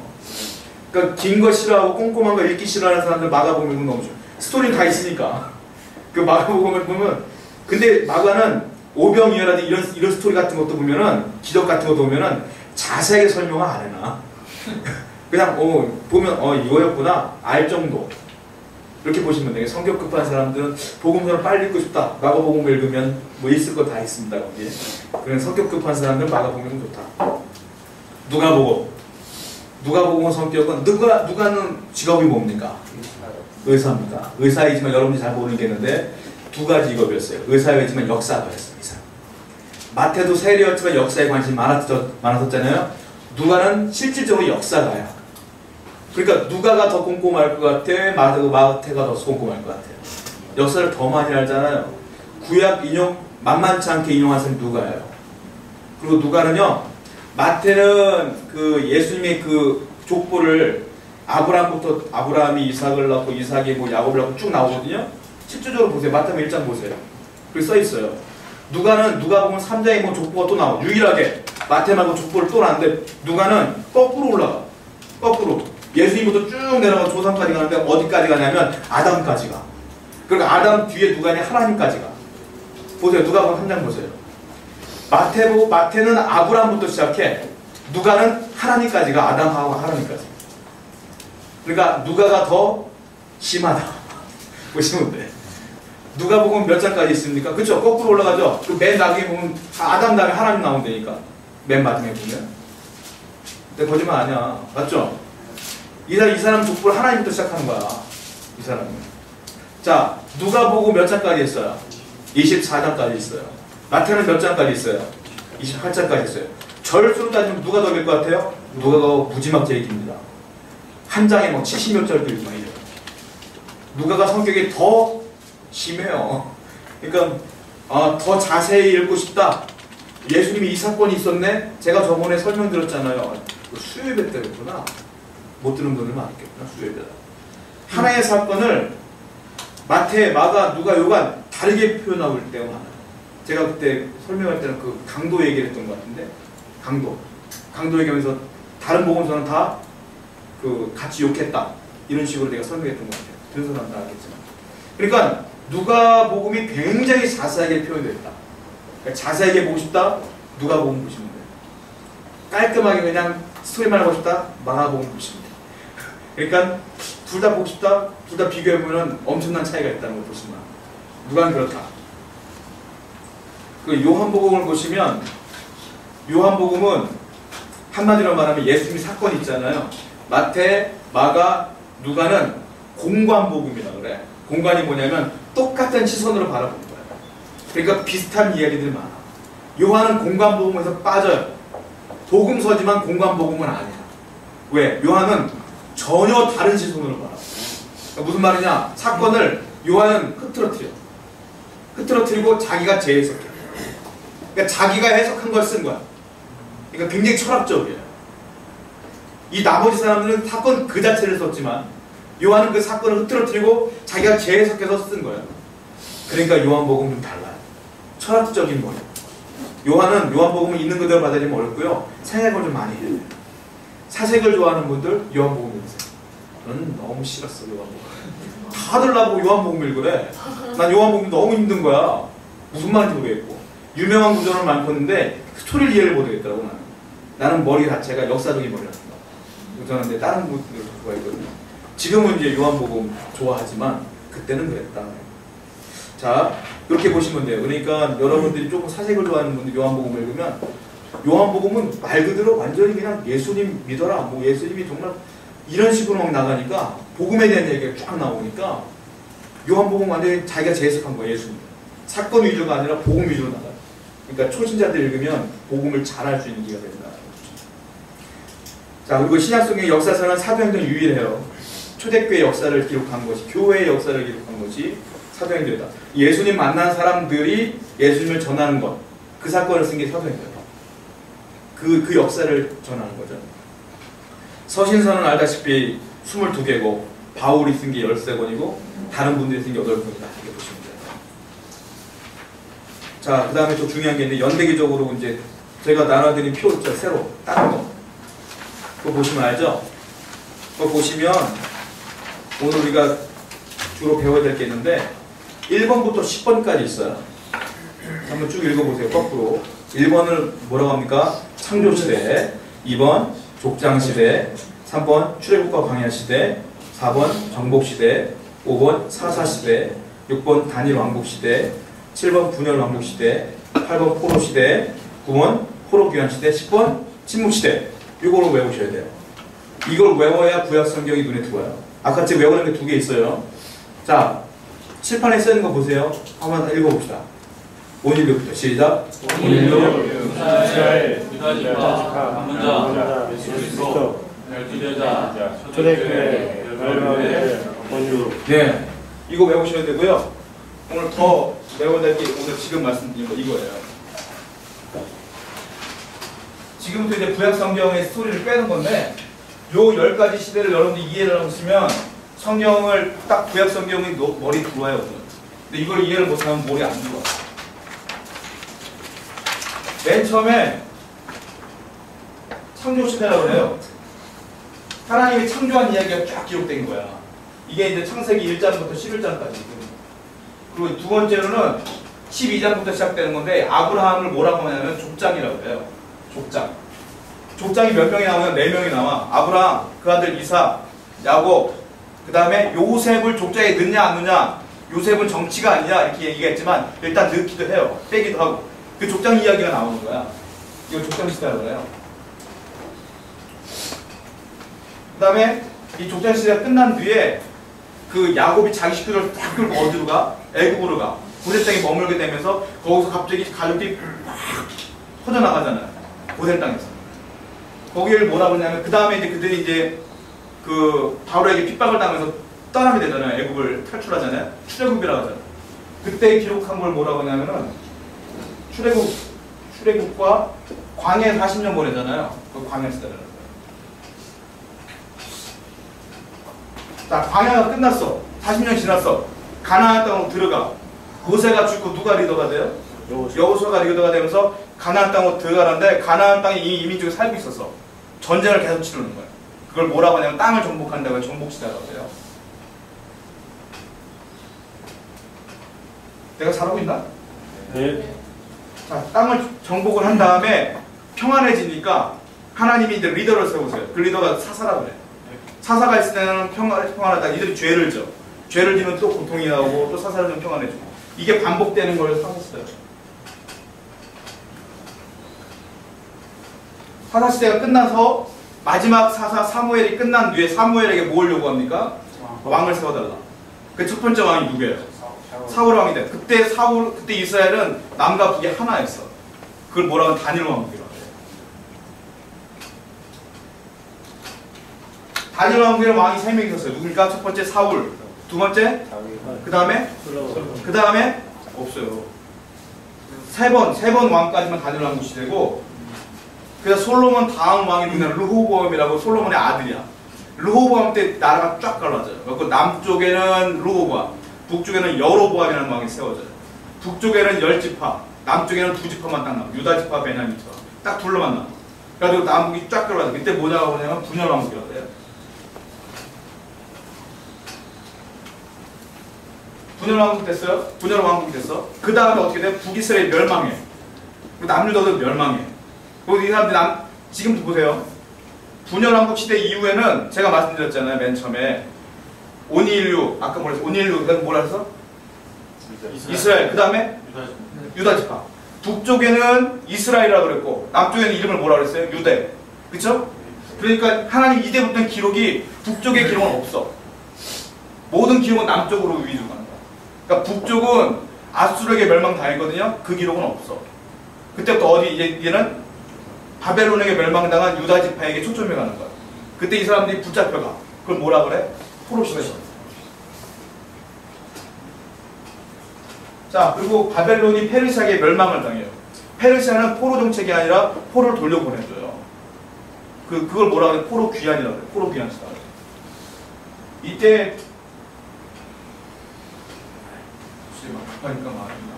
Speaker 1: 그러니까 긴 거 싫어하고 꼼꼼한 거 읽기 싫어하는 사람들 마가복음 읽으면 너무 좋아. 스토리는 다 있으니까. 그 마가복음을 보면, 근데 마가는 오병이어라든지 이런 스토리 같은 것도 보면은, 기적 같은 것도 보면은 자세하게 설명을 안 해놔. 그냥 보면 이거였구나 알 정도. 이렇게 보시면 돼요. 성격 급한 사람들은 복음서를 빨리 읽고 싶다. 마가복음을 읽으면 뭐 있을 거 다 있습니다. 거기에. 그런 성격 급한 사람들은 마가복음은 좋다. 누가복음 성격은 누가는 직업이 뭡니까? 의사입니다. 의사이지만 여러분들이 잘 모르겠는데 두 가지 직업이었어요. 의사였지만 역사가였어요. 의사. 마태도 세리였지만 역사에 관심이 많았었잖아요. 누가는 실질적으로 역사가야. 그러니까 누가가 더 꼼꼼할 것 같아? 마태가 더 꼼꼼할 것 같아요. 역사를 더 많이 알잖아요. 구약 인용 만만치 않게 인용한 사람이 누가예요. 그리고 누가는요, 마태는 그 예수님의 그 족보를 아브라함이 이삭을 낳고 이삭이 뭐 야곱을 낳고 쭉 나오거든요. 실질적으로 보세요. 마태복음 1장 보세요. 그게 써 있어요. 누가는 누가복음 3장에 뭐 족보가 또 나와. 유일하게 마태 말고 족보를 또 나왔는데 누가는 거꾸로 올라가. 거꾸로. 예수님부터 쭉 내려가 조상까지 가는데 어디까지 가냐면 아담까지 가. 그러니까 아담 뒤에 누가냐? 하나님까지 가. 보세요. 누가복음 3장 보세요. 마태는 아브라함부터 시작해. 누가는 하나님까지 가. 아담하고 하나님까지. 그러니까 누가가 더 심하다. 보시면 돼. 누가복음 몇 장까지 있습니까? 그쵸? 거꾸로 올라가죠? 그 맨 나중에 보면 아담 다음에 하나님 나온다니까. 맨 마지막에 보면. 근데 거짓말 아니야. 맞죠? 이 사람 족보를 하나님부터 시작하는 거야. 이 사람은. 자, 누가복음 몇 장까지 있어요? 24장까지 있어요. 마태는 몇 장까지 있어요? 28장까지 있어요. 절수로 따지면 누가 더 길 것 같아요? 누가가 무지막지하게 깁니다. 한 장에 뭐 70몇 절도 있고 이래요. 누가가 성격이 더 심해요. 그러니까 더 자세히 읽고 싶다. 예수님이 이 사건이 있었네? 제가 저번에 설명드렸잖아요. 수요예배 때였구나. 못 들은 분들 많겠구나. 수요예배다. 하나의 사건을 마태, 마가, 누가, 요한 다르게 표현하고 때가 많아요. 제가 그때 설명할 때는 그 강도 얘기를 했던 것 같은데, 강도 얘기하면서 다른 복음서는 다 그 같이 욕했다. 이런 식으로 내가 설명했던 것 같아요. 들은 사람은 다 알겠지만. 그러니까 누가복음이 굉장히 자세하게 표현됐다. 그러니까 자세하게 보고 싶다? 누가복음 보시면 돼요. 깔끔하게 그냥 스토리만 하고 싶다? 마가복음 보시면 돼요. 그러니까 둘 다 보고 싶다? 둘 다 비교해보면 엄청난 차이가 있다는 걸 보시면 누가는 그렇다. 그 요한복음을 보시면 요한복음은 한마디로 말하면 예수님이 사건이 있잖아요. 마태, 마가, 누가는 공관복음이라 그래. 공관이 뭐냐면 똑같은 시선으로 바라보는 거야. 그러니까 비슷한 이야기들이 많아. 요한은 공관복음에서 빠져요. 복음서지만 공관복음은 아니야. 왜? 요한은 전혀 다른 시선으로 바라봐. 그러니까 무슨 말이냐? 사건을 요한은 흐트러뜨리고 자기가 재해석해. 그러니까 자기가 해석한 걸 쓴 거야. 그러니까 굉장히 철학적이에요. 이 나머지 사람들은 사건 그 자체를 썼지만 요한은 그 사건을 흐트러뜨리고 자기가 재해석해서 쓴 거예요. 그러니까 요한복음은 좀 달라요. 철학적인 거예요. 요한복음은 있는 그대로 받아들이면 어렵고요. 생각을 좀 많이 해야 돼요. 사색을 좋아하는 분들 요한복음 읽으세요. 저는 너무 싫었어. 요한복음. 다들 나보고 요한복음 읽으래. 난 요한복음 너무 힘든 거야. 무슨 말인지 모르겠고. 유명한 구절을 많고 있는데 스토리를 이해를 못하겠더라고. 나는 머리 자체가 역사적인 머리라서. 저는 다른 분들을 좋아했거든요. 지금은 이제 요한복음 좋아하지만 그때는 그랬다. 자, 이렇게 보시면 돼요. 그러니까 여러분들이 조금 사색을 좋아하는 분들 요한복음을 읽으면 요한복음은 말 그대로 완전히 그냥 예수님 믿어라. 뭐 예수님이 정말 이런 식으로 막 나가니까 복음에 대한 얘기가 쫙 나오니까 요한복음 완전히 자기가 재해석한 거예요. 예수님. 사건 위주가 아니라 복음 위주로 나가요. 그러니까 초신자들 읽으면 복음을 잘 알 수 있는 기회가 된다. 자, 그리고 신약성경 역사서는 사도행전 유일해요. 초대교회 역사를 기록한 것이, 교회의 역사를 기록한 것이 사도행전이다. 예수님 만난 사람들이 예수님을 전하는 것, 그 사건을 쓴 게 사도행전이에요. 그 역사를 전하는 거죠. 서신서는 알다시피 22개고 바울이 쓴 게 13권이고 다른 분들이 쓴 게 8권이다. 이렇게 보시면 돼요. 자, 그 다음에 또 중요한 게 있는데 연대기적으로 이제 제가 나눠드린 표 있죠. 새로 다른 거. 그거 보시면 알죠? 그거 보시면 오늘 우리가 주로 배워야 될 게 있는데 1번부터 10번까지 있어요. 한번 쭉 읽어보세요. 거꾸로. 1번을 뭐라고 합니까? 창조시대, 2번 족장시대, 3번 출애굽과 광야시대, 4번 정복시대, 5번 사사시대, 6번 단일왕국시대, 7번 분열왕국시대, 8번 포로시대, 9번 포로귀환시대, 10번 침묵시대. 이거를 외우셔야 돼요. 이걸 외워야 구약성경이 눈에 들어와요. 아까 제가 외우는 게 2개 있어요. 자, 칠판에 쓰는 거 보세요. 한번 읽어봅시다. 온일교부터 시작.
Speaker 3: 온일교,
Speaker 2: 이스라엘,
Speaker 3: 유다지파, 문자, 예수 그리스도, 열두제자, 초대교회, 열방교회, 원유.
Speaker 1: 네, 이거 외우셔야 되고요. 오늘 더 외워야 될 게 오늘 지금 말씀드린 거 이거예요. 지금부터 이제 구약성경의 스토리를 빼는 건데 요 10가지 시대를 여러분들이 이해를 하시면 성경을 딱 구약성경이 머리에 들어와요. 근데 이걸 이해를 못하면 머리에 안 들어와. 맨 처음에 창조시대라고 해요. 하나님이 창조한 이야기가 쫙 기록된 거야. 이게 이제 창세기 1장부터 11장까지. 그리고 두 번째로는 12장부터 시작되는 건데 아브라함을 뭐라고 하냐면 족장이라고 해요. 족장. 족장이 몇 명이 나오면 4명이 나와. 아브라함, 그 아들 이삭, 야곱, 그 다음에 요셉을 족장에 넣냐 안 넣냐. 요셉은 정치가 아니냐 이렇게 얘기했지만 일단 넣기도 해요. 빼기도 하고. 그 족장 이야기가 나오는 거야. 이거 족장 시대라고 해요. 그 다음에 이 족장 시대가 끝난 뒤에 그 야곱이 자기 식구들을 딱 끌고 어디로 가? 애굽으로 가. 고센 땅에 머물게 되면서 거기서 갑자기 가족들이 막 퍼져나가잖아요. 고센 땅에서. 거기를 뭐라고 하냐면 그 다음에 이제 그들이 이제 그 바로에게 핍박을 당하면서 떠나게 되잖아요. 애굽을 탈출하잖아요. 출애굽이라고 하잖아요. 그때 기록한 걸 뭐라고 하냐면은 출애굽과 광야 40년 보내잖아요. 그 광야 시대라는 거예요. 자, 광야가 끝났어. 40년 지났어. 가나안 땅으로 들어가. 모세가 죽고 누가 리더가 돼요? 여호수아가 리더가 되면서 가나안 땅으로 들어가는데 가나안 땅에 이미 이민족이 살고 있었어. 전쟁을 계속 치르는 거예요. 그걸 뭐라고 하냐면 땅을 정복한다고 해요. 정복시대라고 해요. 내가 잘하고 있나?
Speaker 3: 네.
Speaker 1: 자, 땅을 정복을 한 다음에 평안해지니까 하나님이 이제 리더를 세우세요. 그 리더가 사사라고 그래요. 사사가 있을 때는 평안하다. 이들이 죄를 져. 죄를 지면 또 고통이 나오고 또 사사를 좀 평안해지고. 이게 반복되는 걸 사사시대예요. 사사시대가 끝나서 마지막 사사 사무엘이 끝난 뒤에 사무엘에게 뭘 요구합니까? 왕을 세워달라. 그 첫 번째 왕이 누구예요? 사울 왕이 돼. 그때 이스라엘은 남과 북이 하나였어. 그걸 뭐라고 하면 단일 왕국이라고 해요. 단일 왕국에는 왕이 3명 있었어요. 누굽니까? 첫 번째 사울, 두 번째 그 다음에 없어요. 세 번 왕까지만 단일 왕국 시대고, 그래서 솔로몬 다음 왕이 누구냐? 르호보암이라고 솔로몬의 아들이야. 르호보암 때 나라가 쫙 갈라져요. 그 남쪽에는 르호보암, 북쪽에는 여로보암이라는 왕이 세워져요. 북쪽에는 10지파, 남쪽에는 2지파만 딱 남아. 유다 지파, 베냐민 지파. 딱 둘러만 남아. 그래가지고 남북이 쫙 갈라져요. 이때 뭐냐고 하냐면 분열왕국이라고 해요. 분열왕국 됐어요? 분열왕국이 됐어. 그 다음에 어떻게 돼? 북이스라엘 멸망해. 그리고 남유다도 멸망해. 그리고 이 사람들이 지금도 보세요. 분열왕국 시대 이후에는 제가 말씀드렸잖아요. 맨 처음에. 온일류, 아까 뭐라 했어? 온일류, 그 다음에 뭐라 했어? 이스라엘. 그 다음에 유다지파. 북쪽에는 이스라엘이라고 그랬고, 남쪽에는 이름을 뭐라 그랬어요? 유대. 그쵸? 그러니까 하나님 이때부터는 기록이, 북쪽의 기록은 없어. 모든 기록은 남쪽으로 위주로 가는 거야. 그러니까 북쪽은 아수르에게 멸망당했거든요. 그 기록은 없어. 그때부터 어디, 얘는 바벨론에게 멸망당한 유다지파에게 초점이 가는 거야. 그때 이 사람들이 붙잡혀가. 그걸 뭐라 그래? 포로시대. 자, 그리고 바벨론이 페르시아에게 멸망을 당해요. 페르시아는 포로 정책이 아니라 포로를 돌려보내줘요. 그걸 뭐라고 해요? 포로 귀환이라고 해요. 포로 귀환시다. 이때 급하니까 말합니다.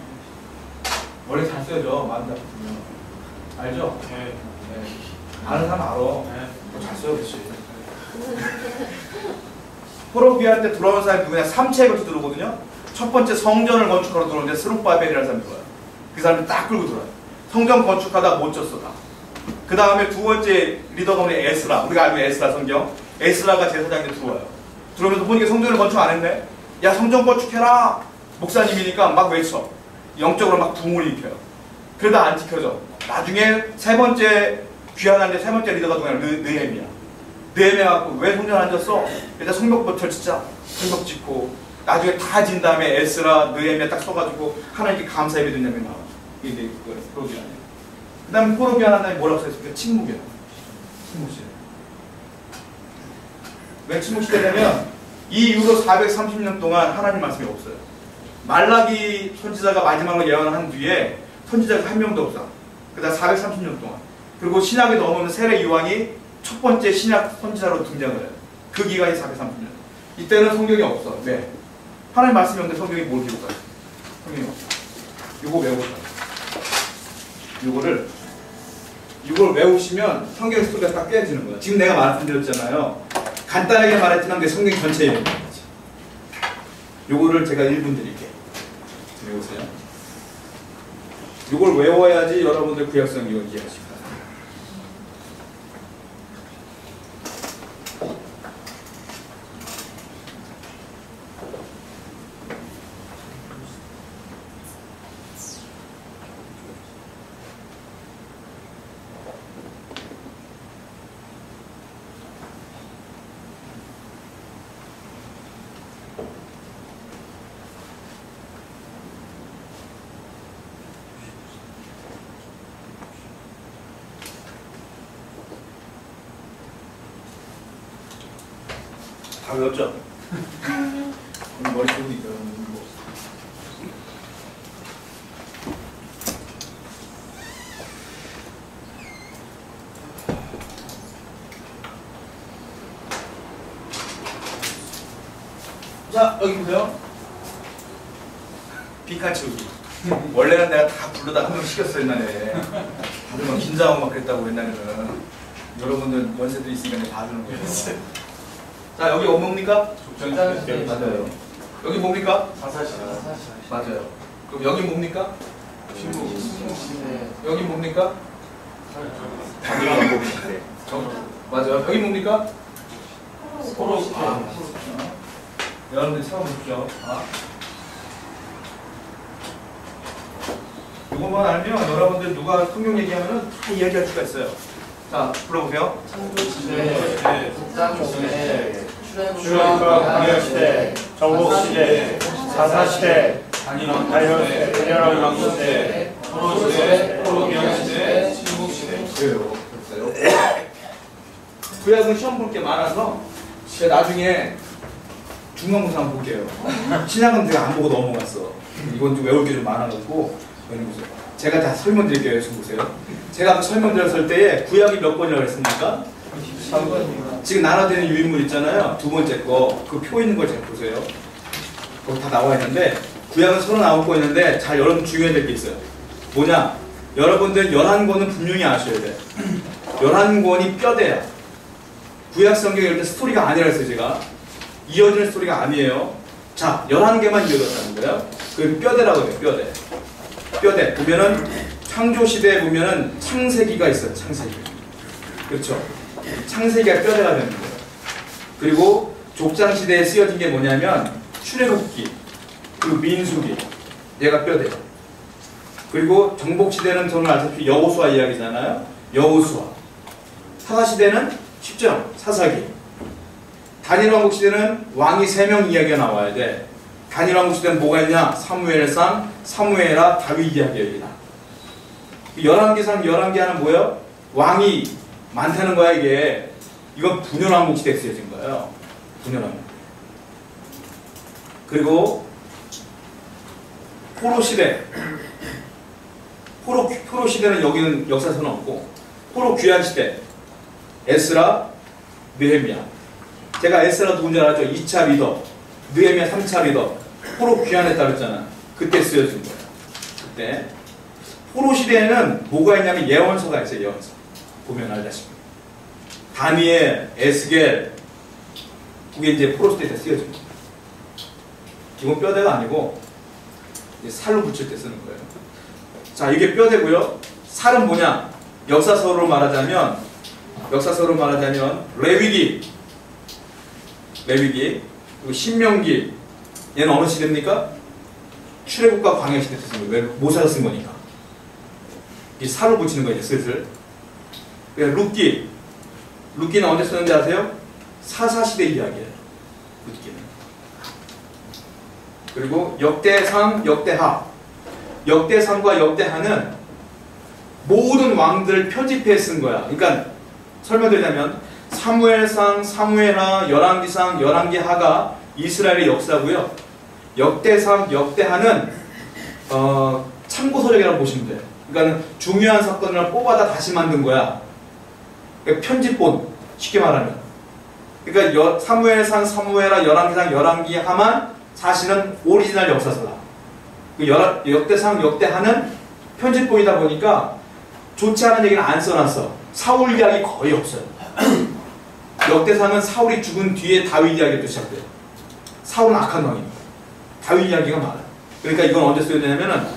Speaker 1: 원래 잘 써야죠. 마음 잡히면. 알죠?
Speaker 3: 네.
Speaker 1: 네. 아는 사람 알아.
Speaker 3: 네.
Speaker 1: 잘 써요, 그치? 포로 귀환 때 들어온 사람이 누구냐? 3체에 걸쳐 들어오거든요. 첫 번째 성전을 건축하러 들어오는데 스룹바벨이라는 사람이 들어와요. 그 사람이 딱 끌고 들어와요. 성전 건축하다가 못 졌어, 다. 그 다음에 두 번째 리더가 뭐냐? 에스라. 우리가 알고 있는 에스라 성경. 에스라가 제사장인데 들어와요. 들어오면서 보니까 성전을 건축 안 했네? 야, 성전 건축해라! 목사님이니까 막 외쳐. 영적으로 막 붕을 일으켜요. 그러다 안 지켜져. 나중에 세 번째 귀환하는데 세 번째 리더가 누구냐? 느헤미야. 느헤미야 갖고 왜 성전 안 졌어? 일단 성벽부터 짓자. 성벽 짓고 나중에 다 진 다음에 에스라, 느헤미야 딱 서가지고 하나님께 감사 예배 드리냐면 나와. 이게 포로 귀환이에요. 그 다음에 포로 귀환한 다음에 뭐라고 써있습니까? 침묵이에요. 침묵시대. 왜 침묵시대냐면 이 이후로 430년 동안 하나님 말씀이 없어요. 말라기 선지자가 마지막으로 예언을 한 뒤에 선지자가 한 명도 없어. 그 다음 430년 동안. 그리고 신약에 넘어오는 세례 요한이 첫 번째 신약 선지자로 등장을 해요. 그 기간이 430년. 이때는 성경이 없어. 왜? 하나님 말씀이 없는데 성경이 뭘 기록해요? 성경이 없어. 이거 외우세요. 이걸 외우시면 성경 스토리가 딱 깨지는 거예요. 지금 내가 말씀드렸잖아요. 간단하게 말했지만 그게 성경 전체에 있는 거지. 요거를 제가 1분 드릴게요. 외우세요. 요걸 외워야지 여러분들 구약성경을 이해하실 거예요. 다 외웠죠? 머릿속이 있어요. 자, 여기 보세요. 피카츄. 원래는 내가 다 부르다 한 명 시켰어, 옛날에. 다들 막 긴장하고 막 그랬다고, 옛날에는. 여러분들 연세도 있으니까 내가 다 주는 거예요. 자, 여기 뭡니까? 맞아요. 여기 뭡니까?
Speaker 3: 사사시.
Speaker 1: 맞아요. 그럼 여기 뭡니까? 여기 뭡니까? 맞아요. 여기 뭡니까?
Speaker 3: 포로 시대.
Speaker 1: 여러분들 찾아보십시오. 이것만 알면 여러분들 누가 성경 얘기하면 다 이야기할 수가 있어요. 자, 불러보세요.
Speaker 3: 창조시대, 국장시대,
Speaker 2: 출애굽과 광야시대, 정복시대, 사사시대, 다이어시대, 분열한 왕시대, 포로시대, 포로기환시대, 침묵시대.
Speaker 1: 그래요. 됐어요. 구약은 시험 볼 게 많아서 제가 나중에 중간고사 한번 볼게요. 신약은 제가 안 보고 넘어갔어. 이건 좀 외울 게 좀 많아가지고 제가 다 설명드릴게요. 지금 보세요. 제가 아까 설명드렸을 때에 구약이 몇 권이라고 했습니까?
Speaker 2: 13번입니다.
Speaker 1: 지금 나눠되는 유인물 있잖아요. 두 번째 거. 그 표 있는 걸 잘 보세요. 거기 다 나와 있는데 구약은 39권 있는데 잘 여러분 중요해야 될 게 있어요. 뭐냐? 여러분들 11권은 분명히 아셔야 돼. 11권이 뼈대야. 구약 성경에 이럴 때 스토리가 아니라 했어요, 제가. 이어지는 스토리가 아니에요. 자, 11개만 이어졌다는 거예요. 그 뼈대라고 해요, 뼈대. 뼈대. 보면은 창조시대에 보면은 창세기가 있어요, 창세기. 그렇죠? 창세기가 뼈대가 되는 거예요. 그리고 족장시대에 쓰여진 게 뭐냐면 출애굽기, 그리고 민수기. 얘가 뼈대예요. 그리고 정복시대는 저는 알다시피 여호수아 이야기잖아요. 여호수아. 사사시대는 쉽죠? 사사기. 단일왕국 시대는 왕이 3명 이야기가 나와야 돼. 단일왕국 시대는 뭐가 있냐? 사무엘상, 사무엘하, 다윗 이야기입니다. 11개상 11개 하는 뭐예요? 왕이 많다는 거야, 이게. 이건 분열왕국 시대에 쓰여진 거예요. 분열왕국. 그리고 포로 시대. 포로 시대는 여기는 역사서는 없고, 포로 귀환 시대 에스라, 느헤미야. 제가 에스라 누군지 알았죠? 2차 리더, 느헤미야 3차 리더. 포로 귀환했다 그랬잖아. 그때 쓰여진 거예요. 그때 포로 시대에는 뭐가 있냐면 예언서가 있어요. 예언서 보면 알다시피 다니엘, 에스겔, 그게 이제 포로 시대 때 쓰여진 거예요. 이건 뼈대가 아니고 살로 붙일 때 쓰는 거예요. 자, 이게 뼈대고요. 살은 뭐냐? 역사서로 말하자면 레위기, 그리고 신명기. 얘는 어느 시대입니까? 출애굽과 광야 시대 때 쓴 거예요. 왜? 모세가 쓴 거니까. 이 살로 붙이는 거예요, 슬슬. 룻기는 언제 쓰는지 아세요? 사사시대 이야기예요. 룻기는. 그리고 역대상, 역대상과 역대하는 모든 왕들을 편집해 쓴 거야. 그러니까 설명드리자면 사무엘상, 사무엘하, 열왕기상, 열왕기하가 이스라엘의 역사고요. 역대상, 역대하는 참고서적이라고 보시면 돼요. 그러니까 중요한 사건을 뽑아다 다시 만든 거야. 그러니까 편집본, 쉽게 말하면. 그러니까 사무엘상, 사무엘하, 열왕기상, 열왕기하만 사실은 오리지널 역사서다. 역대상, 역대하는 편집본이다 보니까 좋지 않은 얘기는 안 써놨어. 사울 이야기 거의 없어요. 역대상은 사울이 죽은 뒤에 다윗 이야기부터 시작돼요. 사울은 악한 왕이니까. 다윗 이야기가 많아요. 그러니까 이건 언제 쓰여지냐면은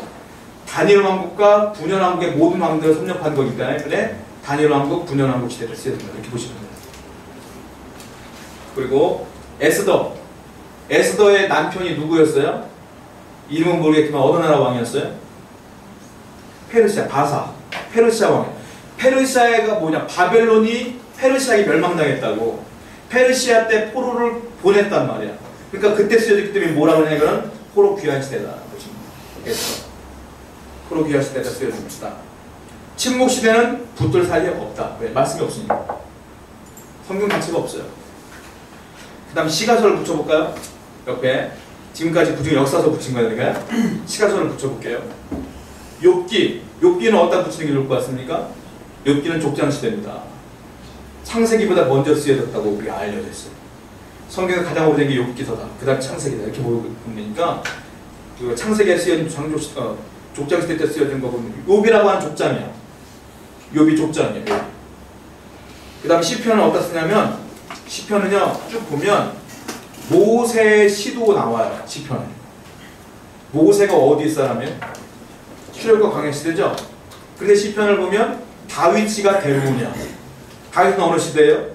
Speaker 1: 다니엘 왕국과 분열 왕국의 모든 왕들을 섭렵한 거기 때문에 다니엘 왕국, 분열 왕국 시대를 쓰여진다. 이렇게 보시면 돼요. 그리고 에스더의 남편이 누구였어요? 이름은 모르겠지만 어느 나라 왕이었어요? 페르시아, 페르시아 왕. 페르시아가 뭐냐? 바벨론이 페르시아에 멸망당했다고. 페르시아 때 포로를 보냈단 말이야. 그러니까 그때 쓰여졌기 때문에 뭐라고 하냐? 이거는 포로 귀환 시대다. 보시면. 포로 귀환 시대가 쓰여집니다. 침묵 시대는 붙들 사이에 없다. 왜? 말씀이 없으니까. 성경 자체가 없어요. 그 다음 시가서를 붙여볼까요? 옆에. 지금까지 붙인 역사서 붙인 거니까 시가서를 붙여볼게요. 욥기는 어디다 붙이는 게 좋을 것 같습니까? 욥기는 족장시대입니다. 창세기보다 먼저 쓰여졌다고 우리가 알려져 있어요. 성경에 가장 오래된 게 욥기서다. 그 다음 창세기다. 이렇게 보니까 그 창세기에 쓰여진 족장시대 때 쓰여진 거 보면 욥이라고 하는 족장이야. 욥이 족장이에요. 그 다음 시편은 어디다 쓰냐면 시편은요 쭉 보면 모세의 시도 나와요. 시편에. 모세가 어디 사람이에요? 출애굽과 광야 시대죠. 근데 시편을 보면 다윗이가 대부분이야. 다윗은 어느 시대예요?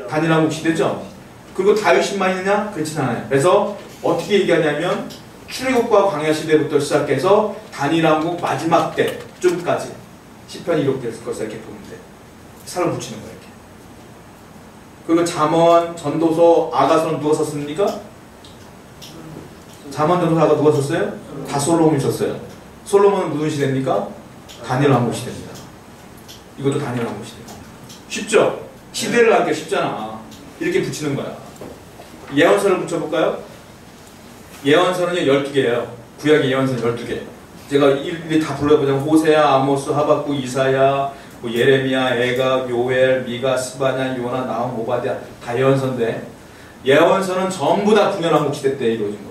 Speaker 1: 다니엘 왕국 시대죠. 그리고 다윗만 있느냐? 그렇진 않아요. 그래서 어떻게 얘기하냐면 출애굽과 광야 시대부터 시작해서 다니엘 왕국 마지막 때쯤까지 시편이 기록됐을 것을 이렇게 보면 돼. 살을 붙이는 거예요. 이렇게. 그리고 잠언, 전도서, 아가서는 누가 썼습니까? 잠언, 전도서, 아가 누가 썼어요? 다 솔로몬이 썼어요. 솔로몬은 무슨 시대입니까? 다니엘 왕국 시대입니다. 이것도 다니엘 왕국 시대. 쉽죠? 시대를 알기가 쉽잖아. 이렇게 붙이는 거야. 예언서를 붙여볼까요? 예언서는요 12개예요. 구약의 예언서는 12개. 제가 일일이 다 불러보자면 호세야, 아모스, 하박국, 이사야, 뭐 예레미야, 에가, 요엘, 미가, 스바냐, 요나, 나훔, 오바댜 다 예언서인데 예언서는 전부 다 분열왕국 시대 때 이루어진 거.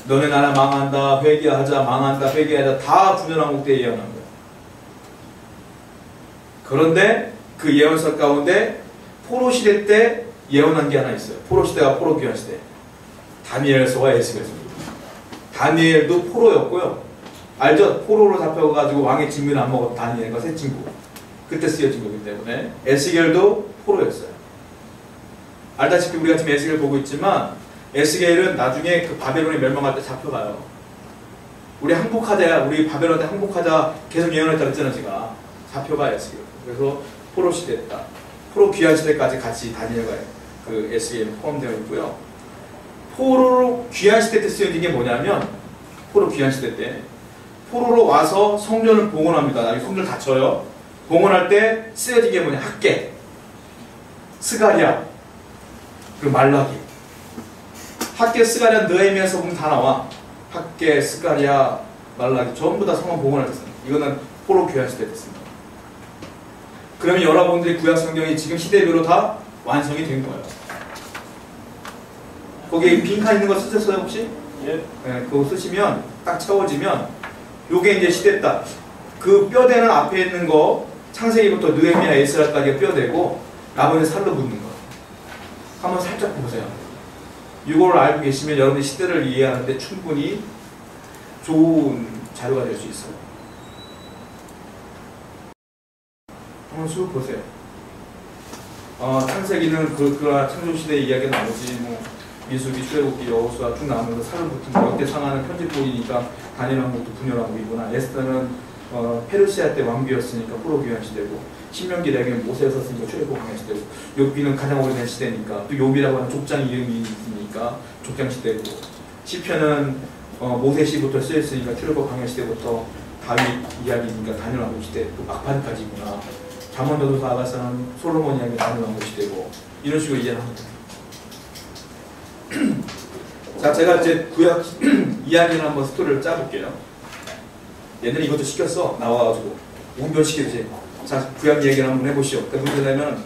Speaker 1: 너네 나라 망한다, 회개하자, 망한다, 회개하자 다 분열왕국 때 예언한 거예요. 그런데 그 예언서 가운데 포로 시대 때 예언한 게 하나 있어요. 포로 시대가 포로 귀환 시대. 다니엘서와 에스겔서입니다. 다니엘도 포로였고요. 알죠? 포로로 잡혀가지고 왕의 진미를 안 먹었던 다니엘과 세 친구. 그때 쓰여진 거기 때문에 에스겔도 포로였어요. 알다시피 우리가 지금 에스겔 보고 있지만 에스겔은 나중에 그 바벨론이 멸망할 때 잡혀가요. 우리 항복하자, 우리 바벨론한테 항복하자 계속 예언했다 그랬잖아 제가. 잡혀가 에스겔. 그래서 포로 시대다. 포로 귀환 시대까지 같이 다니엘과 그 에스겔이 포함되어 있고요. 포로로 귀환 시대 때 쓰여진 게 뭐냐면 포로 귀환 시대 때 포로로 와서 성전을 봉헌합니다. 나중에 성전을 닫혀요. 봉헌할 때 쓰여진 게 뭐냐? 학계, 스가랴, 그리고 말라기. 학계, 스가랴, 느헤미야서 보면 다 나와. 학계, 스가랴, 말라기 전부 다 성전 봉헌할 때 쓰는 거예요. 이거는 포로 교회 시대 됐습니다. 그러면 여러분들이 구약 성경이 지금 시대별로 다 완성이 된 거예요. 거기 빈칸 있는 거 쓰셨어요 혹시?
Speaker 2: 예.
Speaker 1: 네, 그거 쓰시면 딱 채워지면 요게 이제 시대다. 그 뼈대는 앞에 있는 거 창세기부터 느헤미야 에스라까지 뼈대고 나머지 살로 붙는 거. 한번 살짝 보세요. 이걸 알고 계시면 여러분의 시대를 이해하는데 충분히 좋은 자료가 될 수 있어요. 한번 쭉 보세요. 창세기는 그러나 창조시대 이야기가 나오지 뭐 미수기, 출애굽기, 여호수아 쭉 나오면서 살을 붙은 거 역대 상하는 편집본이니까 다니엘 왕국도 분열왕국이구나. 에스더는 페르시아 때 왕비였으니까 포로 귀환 시대고, 신명기 내기는 모세가 썼으니까 출애굽 광야 시대고, 욥기는 가장 오래된 시대니까 또 욥이라고 하는 족장 이름이 있으니까 족장 시대고, 시편은 모세시부터 쓰였으니까 출애굽 광야 시대부터 다윗 이야기니까 다니엘 왕국 시대, 또 막판까지구나. 잠언도서 아가서는 솔로몬 이야기 다니엘 왕국 시대고, 이런 식으로 이해를 합니다. 자, 제가 이제 구약 이야기를 한번 스토리를 짜볼게요. 얘들이 이것도 시켰어. 나와가지고 운변시키지. 자, 구약 얘기를 한번 해보시오. 그 문제 되면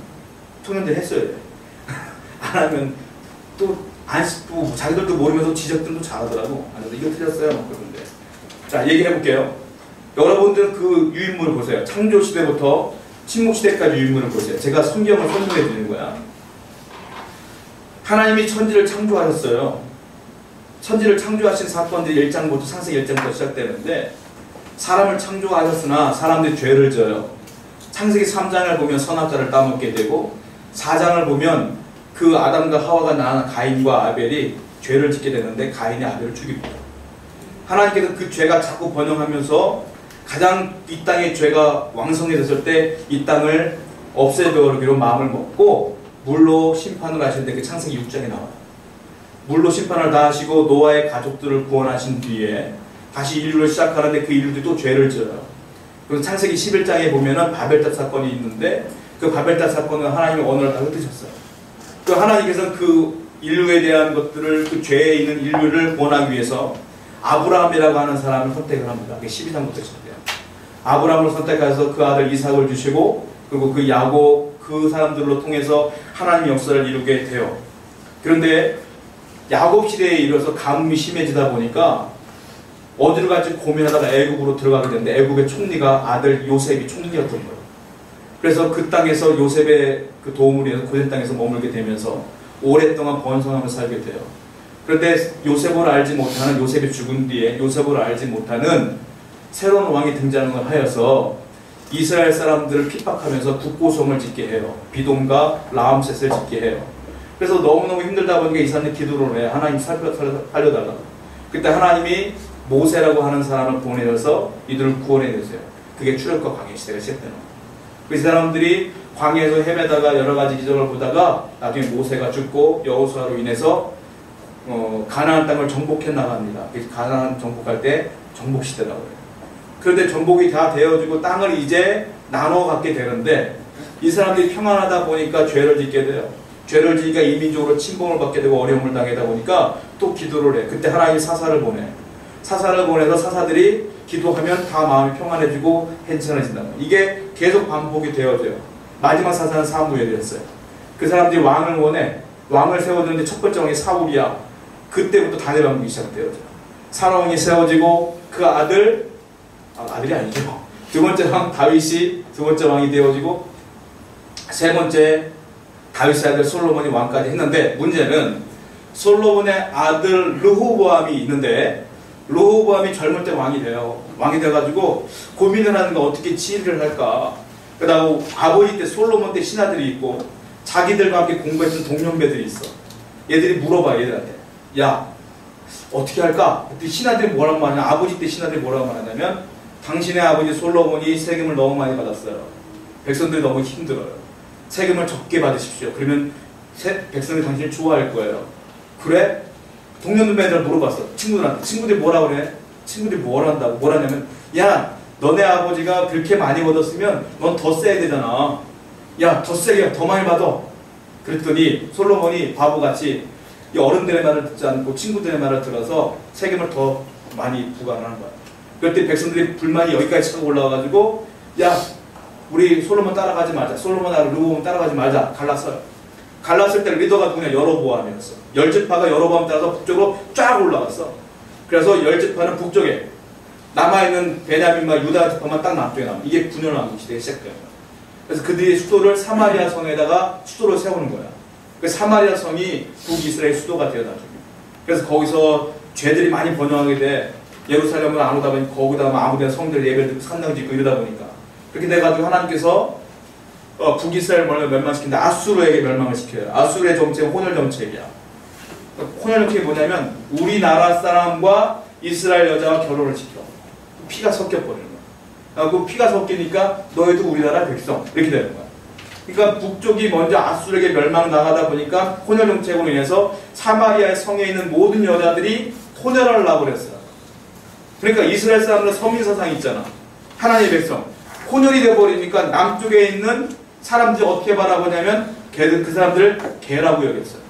Speaker 1: 청년들 했어야 돼. 안 하면 또 자기들도 모르면서 지적들도 잘하더라고. 안 해도 이거 틀렸어요. 막 그러는데. 자, 얘기해볼게요. 여러분들 그 유인물을 보세요. 창조시대부터 침묵시대까지 유인물을 보세요. 제가 성경을 설명해 드리는 거야. 하나님이 천지를 창조하셨어요. 천지를 창조하신 사건들이 1장부터 창세기 1장부터 시작되는데, 사람을 창조하셨으나 사람들이 죄를 져요. 창세기 3장을 보면 선악과를 따먹게 되고, 4장을 보면 그 아담과 하와가 낳은 가인과 아벨이 죄를 짓게 되는데 가인이 아벨을 죽입니다. 하나님께서 그 죄가 자꾸 번영하면서 가장 이 땅의 죄가 왕성해졌을 때 이 땅을 없애버리기로 마음을 먹고 물로 심판을 하시는데, 그 창세기 6장에 나와요. 물로 심판을 다 하시고 노아의 가족들을 구원하신 뒤에 다시 인류를 시작하는데 그 인류들이 또 죄를 져요. 그래서 창세기 11장에 보면은 바벨탑 사건이 있는데, 그 바벨탑 사건은 하나님의 언어를 다 흩으셨어요. 그 하나님께서는 그 인류에 대한 것들을, 그 죄에 있는 인류를 구원하기 위해서 아브라함이라고 하는 사람을 선택을 합니다. 그게 12장부터 시작돼요. 아브라함을 선택해서 그 아들 이삭을 주시고, 그리고 그 야곱, 그 사람들로 통해서 하나님의 역사를 이루게 돼요. 그런데 야곱 시대에 이르러서 가뭄이 심해지다 보니까 어디로 갈지 고민하다가 애굽으로 들어가게 되는데, 애굽의 총리가 아들 요셉이 총리였던 거예요. 그래서 그 땅에서 요셉의 그 도움을 위해서 고센 땅에서 머물게 되면서 오랫동안 번성하면서 살게 돼요. 그런데 요셉을 알지 못하는, 요셉이 죽은 뒤에 요셉을 알지 못하는 새로운 왕이 등장을 하여서 이스라엘 사람들을 핍박하면서 국고성을 짓게 해요. 비돔과 라암셋을 짓게 해요. 그래서 너무너무 힘들다 보니까 이 사람들이 기도를 해요. 하나님 살려달라고. 그때 하나님이 모세라고 하는 사람을 보내셔서 이들을 구원해내세요. 그게 출애굽과 광야 시대가 시작되는 거예요. 그 사람들이 광야에서 헤매다가 여러 가지 기적을 보다가 나중에 모세가 죽고 여호수아로 인해서 가나안 땅을 정복해 나갑니다. 가나안 정복할 때 정복시대라고 해요. 그런데 정복이 다 되어지고 땅을 이제 나눠 갖게 되는데, 이 사람들이 평안하다 보니까 죄를 짓게 돼요. 죄를 지니까 이민족으로 침범을 받게 되고 어려움을 당하다 보니까 또 기도를 해. 그때 하나님이 사사를 보내. 사사를 보내서 사사들이 기도하면 다 마음이 평안해지고 괜찮아진다. 이게 계속 반복이 되어져요. 마지막 사사는 사무엘이었어요. 그 사람들이 왕을 원해. 왕을 세워주는데 첫 번째 왕이 사울이야. 그때부터 다니엘 왕국이 시작되어져요. 사울왕이 세워지고 그 아들이 아니죠. 두 번째 왕 다윗이 두 번째 왕이 되어지고, 세 번째 다윗의 아들 솔로몬이 왕까지 했는데, 문제는 솔로몬의 아들 르호보암이 있는데, 르호보암이 젊을 때 왕이 돼요. 왕이 돼가지고 고민을 하는 거, 어떻게 지휘를 할까. 그다음 아버지 때 솔로몬 때 신하들이 있고 자기들과 함께 공부했던 동년배들이 있어. 얘들이 물어봐, 얘들한테. 야, 어떻게 할까? 그때 신하들이 뭐라고 말하냐, 아버지 때 신하들이 뭐라고 말하냐면, 당신의 아버지 솔로몬이 세금을 너무 많이 받았어요. 백성들이 너무 힘들어요. 세금을 적게 받으십시오. 그러면 백성들이 당신을 좋아할 거예요. 그래? 동년배들 물어봤어. 친구들한테. 친구들이 뭐라 그래? 친구들이 뭐라냐면, 야, 너네 아버지가 그렇게 많이 받았으면 넌 더 세야 되잖아. 야, 더 세게, 더 많이 받아. 그랬더니 솔로몬이 바보같이 이 어른들의 말을 듣지 않고 친구들의 말을 들어서 세금을 더 많이 부과하는 거야. 그럴 때 백성들이 불만이 여기까지 차고 올라와가지고 야 우리 솔로몬 따라가지 말자. 솔로몬하고 르호보암 따라가지 말자. 갈랐어요. 갈랐을 때 리더가 누구냐? 여로보암이었어. 열지파가 여로보암 따라서 북쪽으로 쫙 올라갔어. 그래서 열지파는 북쪽에 남아있는 베냐민과 유다 지파만 딱 남쪽에 남아. 이게 9년 왕국 시대가 시작돼요. 그래서 그들의 수도를 사마리아 성에다가 수도를 세우는 거야. 그 사마리아 성이 북이스라엘 수도가 되어 나중에. 그래서 거기서 죄들이 많이 번영하게 돼. 예루살렘을 안 오다 보니 거기다 아무데나 성들 예배를 듣고 산당 짓고 이러다 보니까 그렇게 돼가지고 하나님께서 북이스라엘 멸망시킨다. 아수르에게 멸망을 시켜요. 아수르의 정책은 혼혈 정책이야. 혼혈 정책이 뭐냐면 우리나라 사람과 이스라엘 여자와 결혼을 시켜. 피가 섞여버리는 거야. 그 피가 섞이니까 너희도 우리나라 백성 이렇게 되는 거야. 그러니까 북쪽이 먼저 아수르에게 멸망당하다 보니까 혼혈 정책으로 인해서 사마리아의 성에 있는 모든 여자들이 혼혈을 하고 그랬어요. 그러니까 이스라엘 사람들은 서민사상이 있잖아. 하나님의 백성. 혼혈이 돼버리니까 남쪽에 있는 사람들이 어떻게 바라보냐면 그 사람들을 개라고 여겼어요.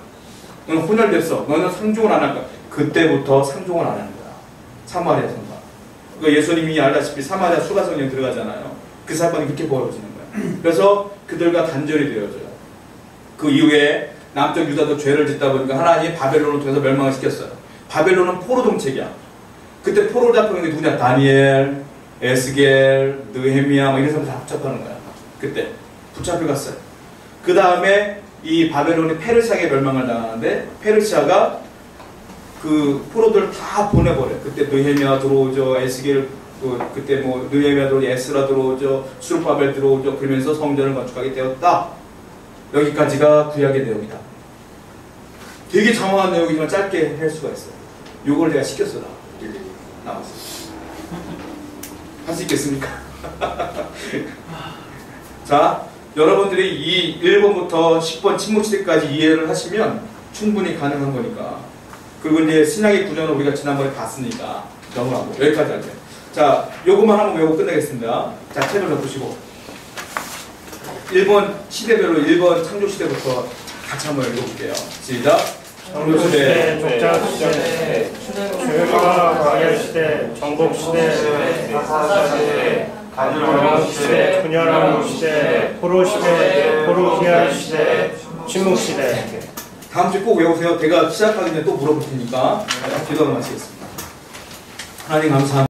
Speaker 1: 너는 혼혈됐어. 너는 상종을 안 할 거야. 그때부터 상종을 안 하는 거야. 사마리아 성가. 그러니까 예수님이 알다시피 사마리아 수가성령 들어가잖아요. 그 사건이 그렇게 벌어지는 거야. 그래서 그들과 단절이 되어져요. 그 이후에 남쪽 유다도 죄를 짓다 보니까 하나님이 바벨론을 통해서 멸망을 시켰어요. 바벨론은 포로 정책이야. 그때 포로 잡혀온 게 누구냐? 다니엘, 에스겔, 느헤미야 이런 사람들 다 붙잡하는 거야. 그때 붙잡혀갔어요. 그 다음에 이 바벨론이 페르시아에게 멸망을 당하는데 페르시아가 그 포로들 다 보내버려요. 그때 느헤미야 들어오죠. 에스겔 그때 뭐 느헤미야 들어오죠. 에스라 들어오죠. 수르바벨 들어오죠. 그러면서 성전을 건축하게 되었다. 여기까지가 구약의 내용이다. 되게 장황한 내용이지만 짧게 할 수가 있어요. 요걸 내가 시켰어. 나왔어. 할 수 있겠습니까? 자, 여러분들이 이 1번부터 10번 침묵시대까지 이해를 하시면 충분히 가능한 거니까. 그리고 이제 신약의 구전을 우리가 지난번에 봤으니까 넘어가고 여기까지 할게요. 자, 요것만 한번 외우고 끝내겠습니다. 자, 책을 덮으시고 1번 시대별로 1번 창조시대부터 같이 한번 읽어볼게요. 시작!
Speaker 2: 창조시대, 족장시대, 주가 광야시대, 정복시대, 사사시대, 가나안시대, 분열왕국시대, 포로시대, 포로기한시대, 침묵시대.
Speaker 1: 다음 주 꼭 외우세요. 제가 시작하기 전에 또 물어볼 테니까 기도를 마치겠습니다. 하나님 감사합니다.